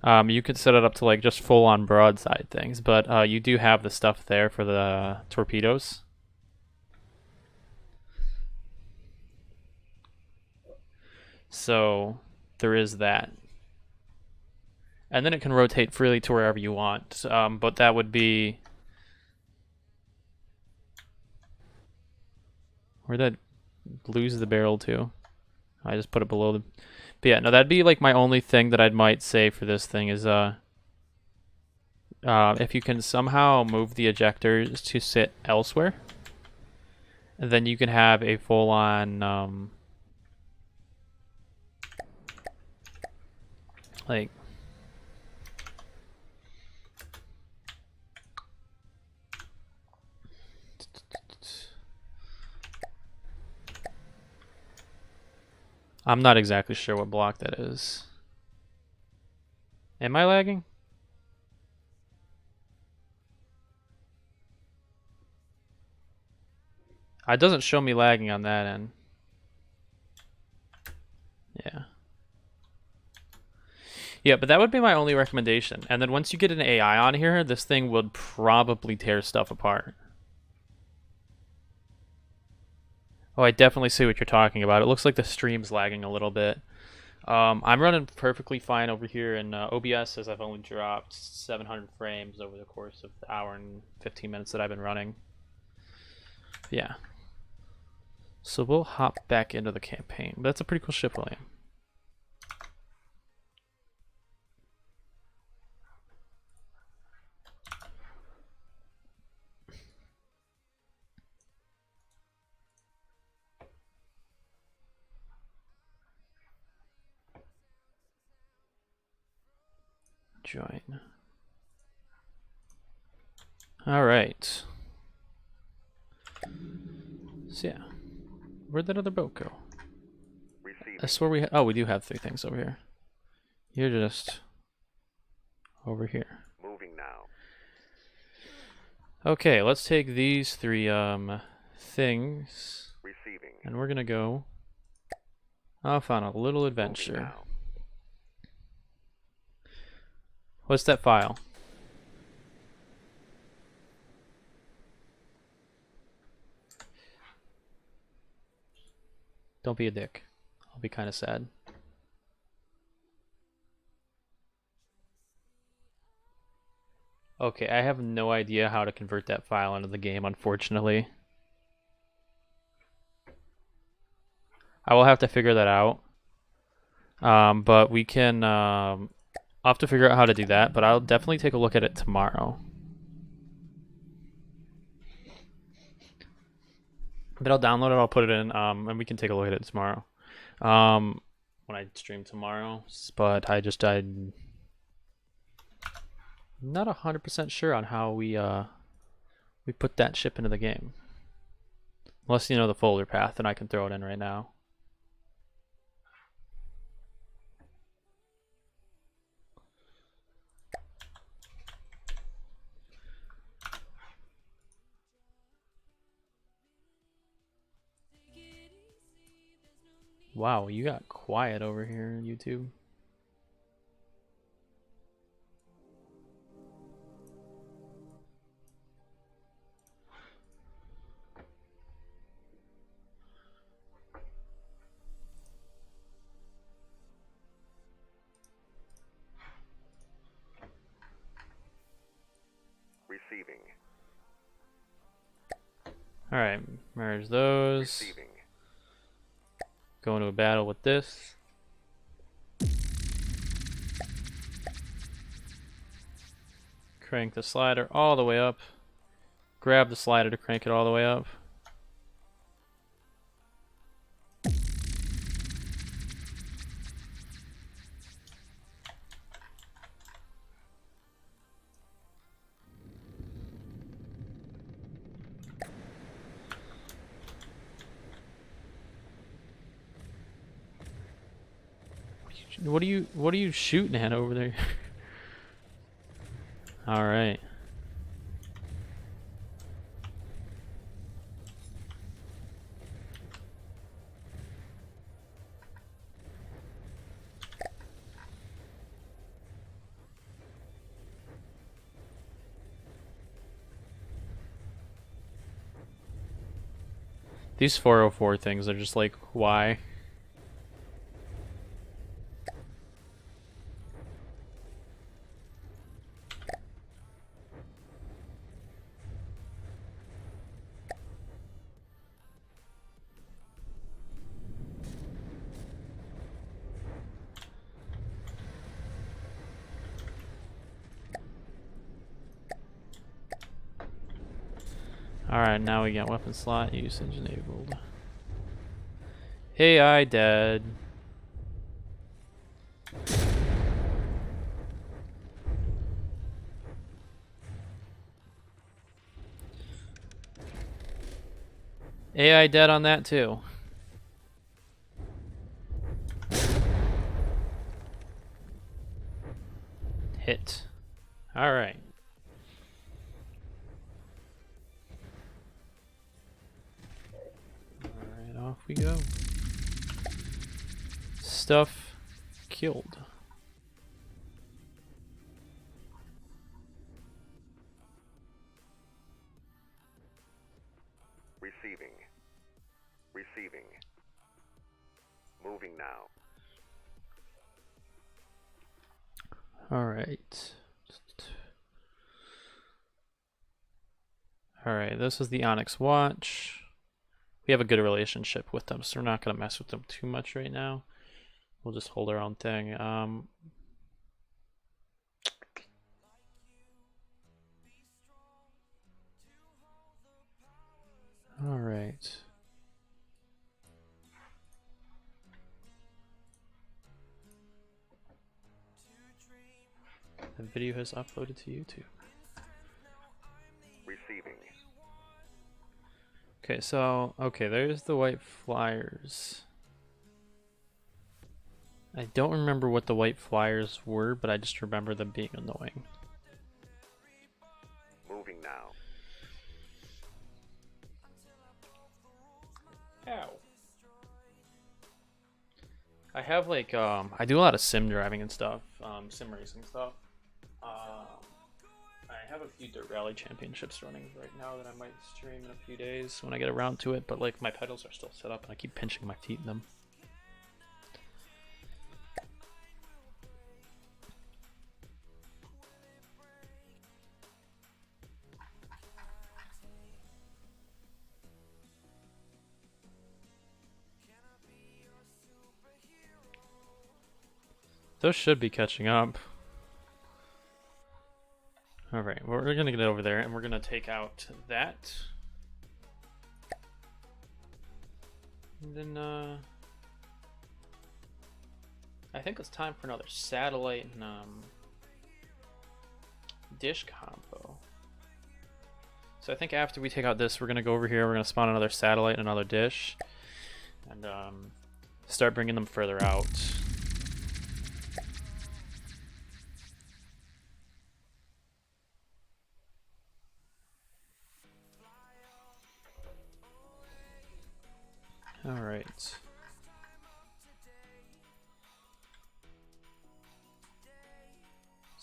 A: You could set it up to like just full on broadside things, but you do have the stuff there for the torpedoes. So there is that. And then it can rotate freely to wherever you want, but that would be... Where'd that lose the barrel to? I just put it below the... But yeah, no, that'd be like my only thing that I might say for this thing is if you can somehow move the ejectors to sit elsewhere, then you can have a full-on like... I'm not exactly sure what block that is. Am I lagging? It doesn't show me lagging on that end. Yeah. Yeah, but that would be my only recommendation. And then once you get an AI on here, this thing would probably tear stuff apart. Oh, I definitely see what you're talking about. It looks like the stream's lagging a little bit. I'm running perfectly fine over here, and OBS says I've only dropped 700 frames over the course of the hour and 15 minutes that I've been running. Yeah. So we'll hop back into the campaign. But that's a pretty cool ship, William. Join. All right. So yeah, where'd that other boat go?
B: Receiving.
A: I swear we we do have 3 things over here. You're just over here.
B: Moving now.
A: Okay, let's take these 3 things,
B: Receiving.
A: and we're gonna go off on a little
B: Moving
A: adventure.
B: now.
A: What's that file? Don't be a dick. I'll be kind of sad. Okay, I have no idea how to convert that file into the game, unfortunately. I will have to figure that out. But we can... I'll have to figure out how to do that, but I'll definitely take a look at it tomorrow. But I'll download it, I'll put it in, and we can take a look at it tomorrow. When I stream tomorrow. But I'm not 100% sure on how we put that ship into the game. Unless you know the folder path, then I can throw it in right now. Wow, you got quiet over here, YouTube.
B: Receiving.
A: Alright, merge those.
B: Receiving.
A: Go into a battle with this. Crank the slider all the way up. Grab the slider to crank it all the way up. What are you shooting at over there? All right. These 404 things are just like, why? Alright, now we got weapon slot usage enabled. Hey, I dead. AI dead on that too. Hit. Alright. Alright, off we go. Stuff killed.
B: Receiving. Receiving. Moving now.
A: Alright. Alright, this is the Onyx watch. We have a good relationship with them, so we're not going to mess with them too much right now. We'll just hold our own thing. Alright. The video has uploaded to YouTube.
B: Receiving.
A: Okay, so, there's the white flyers. I don't remember what the white flyers were, but I just remember them being annoying.
B: Moving now.
A: Ow. I have like, I do a lot of sim driving and stuff, sim racing stuff. I have a few dirt rally championships running right now that I might stream in a few days when I get around to it, but like my pedals are still set up and I keep pinching my feet in them. Those should be catching up. Alright, well, we're gonna get over there and we're gonna take out that. And then, I think it's time for another satellite and, dish combo. So I think after we take out this, we're gonna go over here, we're gonna spawn another satellite and another dish. And, start bringing them further out. Alright.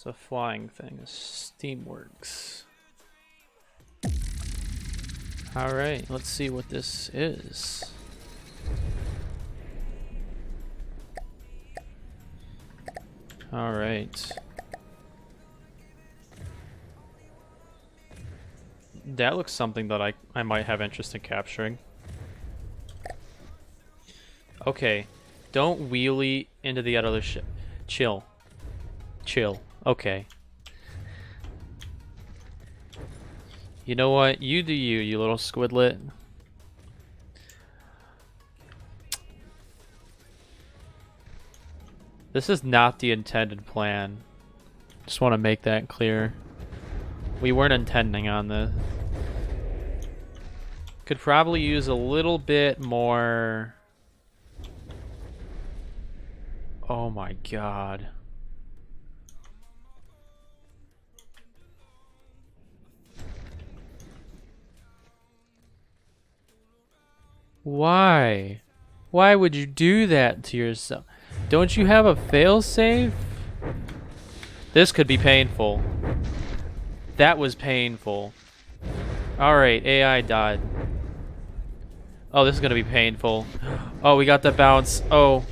A: It's a flying thing. Steamworks. Alright, let's see what this is. Alright. That looks something that I might have interest in capturing. Okay. Don't wheelie into the other ship. Chill. Chill. Okay. You know what? You do you, you little squidlet. This is not the intended plan. Just want to make that clear. We weren't intending on this. Could probably use a little bit more. Oh my god. Why? Why would you do that to yourself? Don't you have a failsafe? This could be painful. That was painful. Alright, AI died. Oh, this is gonna be painful. Oh, we got the bounce. Oh.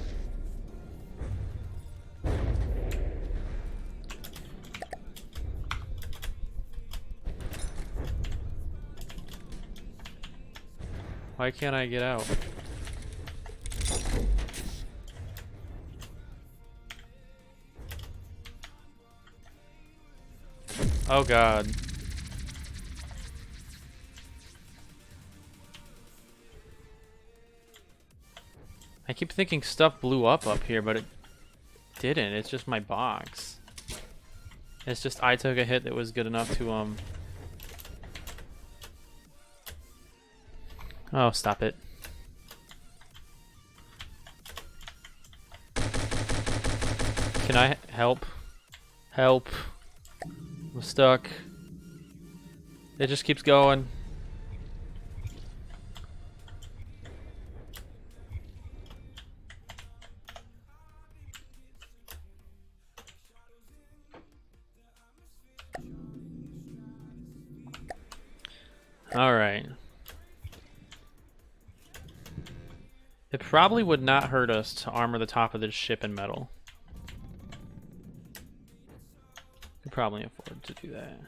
A: Why can't I get out? Oh god. I keep thinking stuff blew up here, but it didn't. It's just my box. It's just I took a hit that was good enough to Oh, stop it. Can I help? Help. I'm stuck. It just keeps going. All right. It probably would not hurt us to armor the top of this ship in metal. Could probably afford to do that.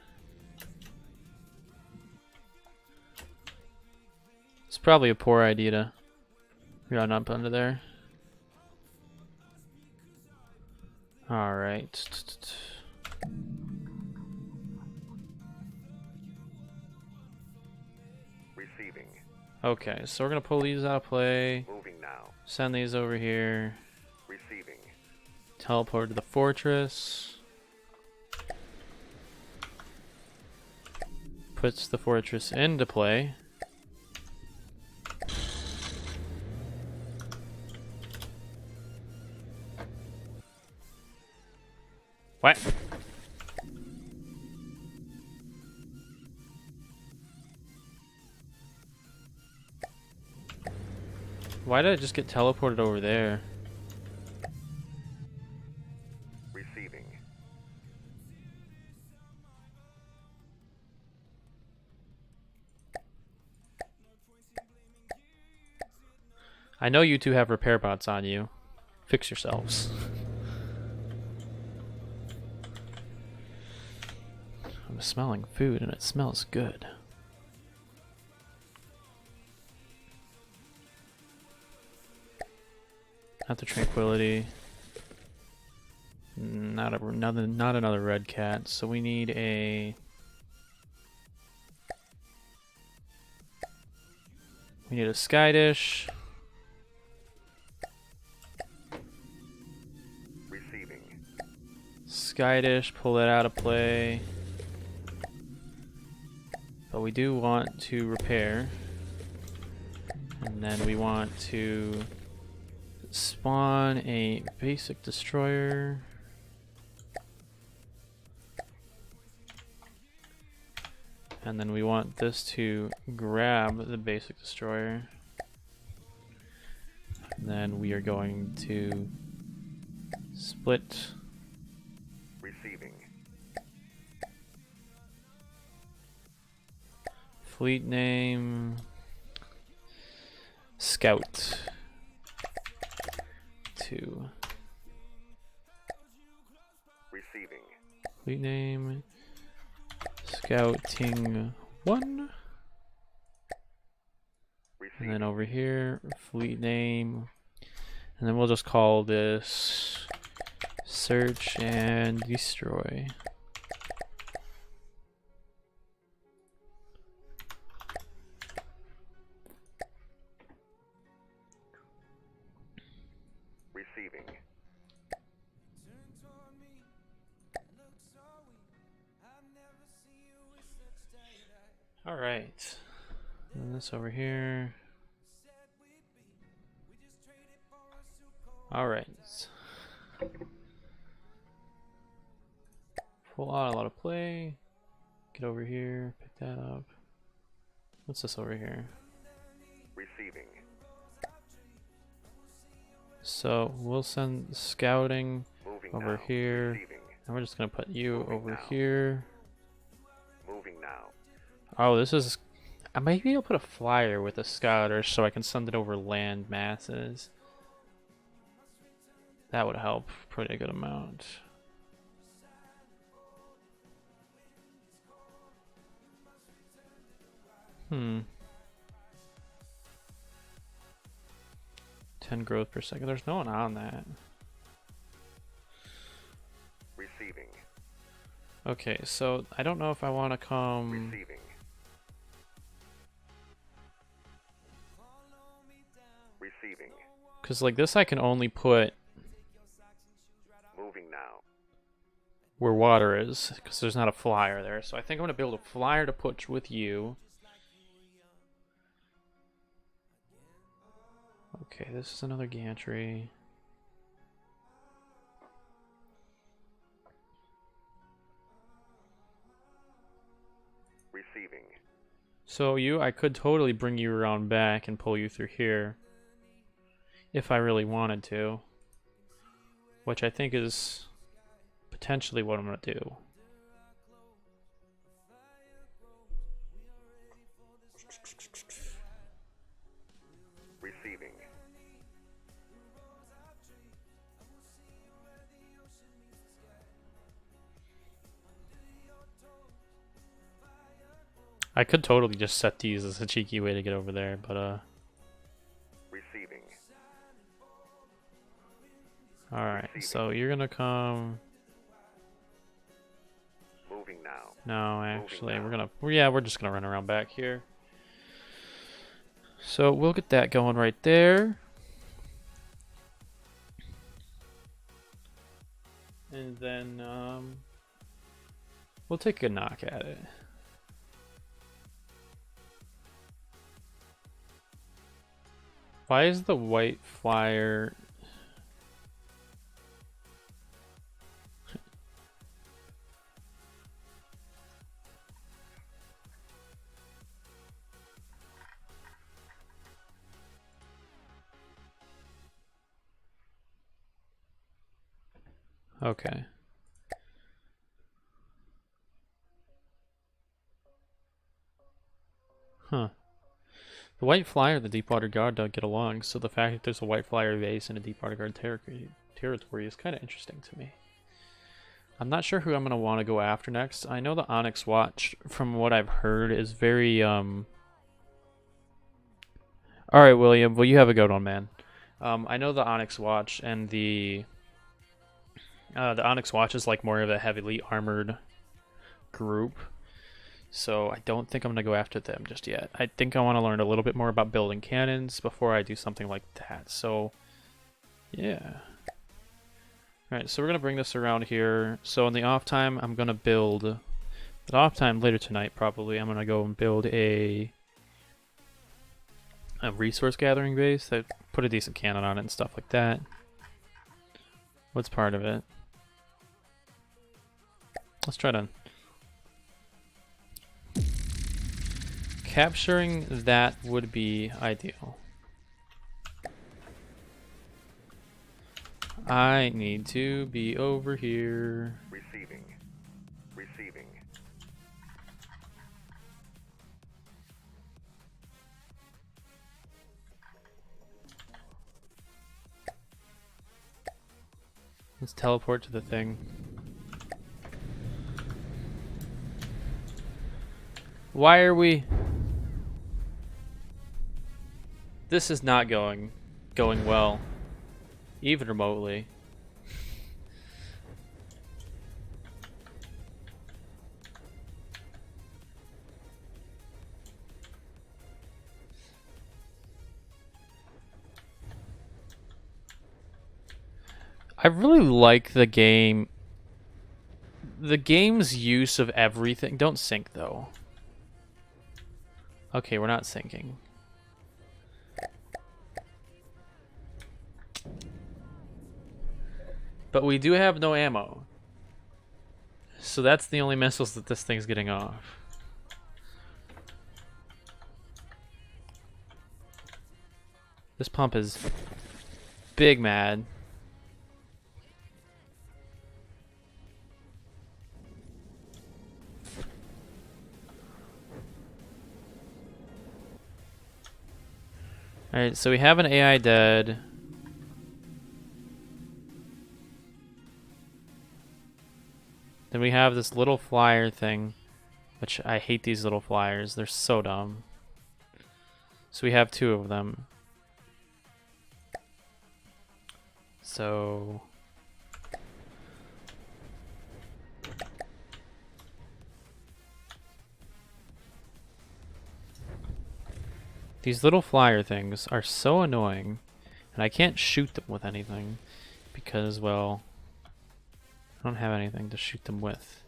A: It's probably a poor idea to run up under there. All right.
B: Receiving.
A: Okay, so we're gonna pull these out of play.
B: Moving now.
A: Send these over here.
B: Receiving.
A: Teleport to the fortress. Puts the fortress into play. What? Why did I just get teleported over there?
B: Receiving.
A: I know you two have repair bots on you. Fix yourselves. I'm smelling food and it smells good. Not the tranquility. Not another red cat. So we need a. We need a sky dish.
B: Receiving.
A: Sky dish. Pull it out of play. But we do want to repair. And then we want to spawn a basic destroyer. And then we want this to grab the basic destroyer. And then we are going to split.
B: Receiving.
A: Fleet name Scout 2.
B: Receiving.
A: Fleet name Scouting 1. And then over here, fleet name. And then we'll just call this Search and Destroy.
B: Receiving.
A: All right. And this over here. All right. Full auto play. Get over here. Pick that up. What's this over here?
B: Receiving.
A: So we'll send scouting
B: Moving
A: over
B: now.
A: here.
B: Receiving.
A: And we're just gonna put you
B: Moving
A: over
B: now.
A: here.
B: Moving now.
A: Oh, this is. Maybe I'll put a flyer with a scouter so I can send it over land masses. That would help pretty good amount. Hmm. 10 growth per second. There's no one on that.
B: Receiving.
A: Okay, so I don't know if I want to come.
B: Receiving. Receiving.
A: Because, like, this I can only put
B: Moving now.
A: where water is, because there's not a flyer there. So I think I'm going to build a flyer to put with you. Okay, this is another gantry.
B: Receiving.
A: So I could totally bring you around back and pull you through here. If I really wanted to. Which I think is potentially what I'm going to do.
B: Receiving.
A: I could totally just set these as a cheeky way to get over there, but
B: Receiving.
A: alright, so you're gonna come.
B: Moving now.
A: No, actually,
B: now.
A: we're just gonna run around back here. So we'll get that going right there. And then we'll take a knock at it. Why is the white flyer? Okay. Huh. The white flyer and the Deepwater Guard don't get along, so the fact that there's a white flyer base in a Deepwater Guard territory is kind of interesting to me. I'm not sure who I'm going to want to go after next. I know the Onyx Watch, from what I've heard, is very, Alright, William, well, you have a good one, man. I know the Onyx Watch and the Onyx Watch is like more of a heavily armored group. So I don't think I'm going to go after them just yet. I think I want to learn a little bit more about building cannons before I do something like that. So, yeah. Alright, so we're going to bring this around here. So in the off time, I'm going to build... The off time later tonight, probably, I'm going to go and build a resource gathering base. That put a decent cannon on it and stuff like that. What's part of it? Let's try to... Capturing that would be ideal. I need to be over here.
B: Receiving. Receiving.
A: Let's teleport to the thing. Why are we... This is not going well, even remotely. I really like the game. The game's use of everything. Don't sync though. Okay, we're not syncing. But we do have no ammo. So that's the only missiles that this thing's getting off. This pump is big mad. Alright, so we have an AI dead. Then we have this little flyer thing, which I hate these little flyers. They're so dumb. So we have 2 of them. So... These little flyer things are so annoying, and I can't shoot them with anything because, well, I don't have anything to shoot them with.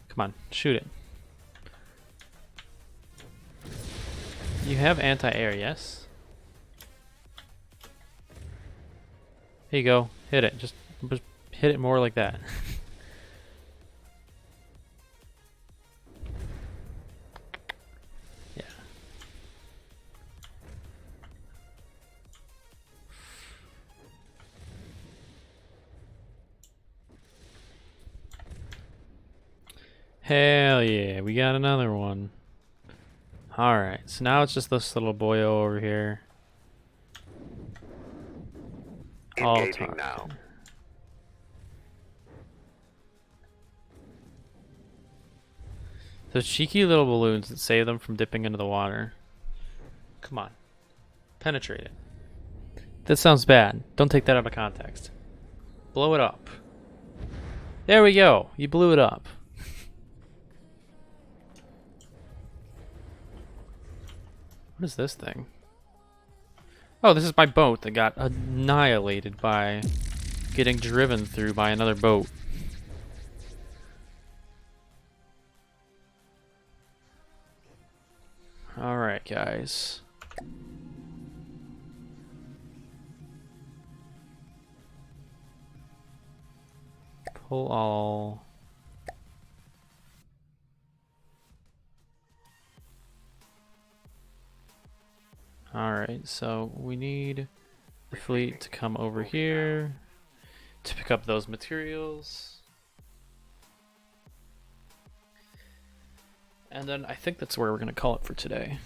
A: Come on, shoot it. You have anti-air, yes? Here you go. Hit it. Just hit it more like that. Yeah. Hell yeah, we got another one. Alright, so now it's just this little boyo over here.
B: Engaging now.
A: Those cheeky little balloons that save them from dipping into the water. Come on. Penetrate it. That sounds bad. Don't take that out of context. Blow it up. There we go. You blew it up. What is this thing? Oh, this is my boat that got annihilated by getting driven through by another boat. Alright, guys. Pull all. Alright, so we need the fleet to come over here to pick up those materials. And then I think that's where we're going to call it for today.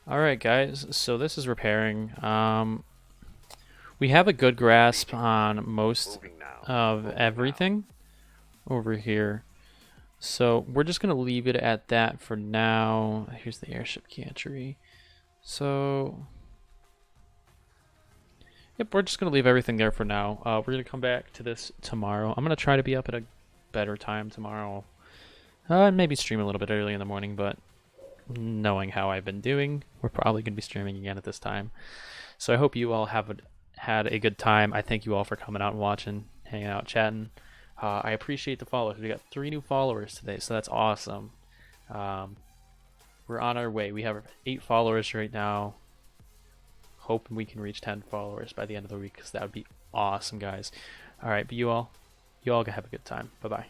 A: Alright guys, so this is repairing. We have a good grasp on most of everything over here. So we're just going to leave it at that for now. Here's the airship gantry. So, yep, we're just going to leave everything there for now. We're going to come back to this tomorrow. I'm going to try to be up at a better time tomorrow. Maybe stream a little bit early in the morning, but knowing how I've been doing, we're probably going to be streaming again at this time. So I hope you all have had a good time. I thank you all for coming out and watching, hanging out, chatting. I appreciate the followers. We got 3 new followers today, so that's awesome. We're on our way. We have 8 followers right now. Hoping we can reach 10 followers by the end of the week, because that would be awesome, guys. All right, but you all have a good time. Bye-bye.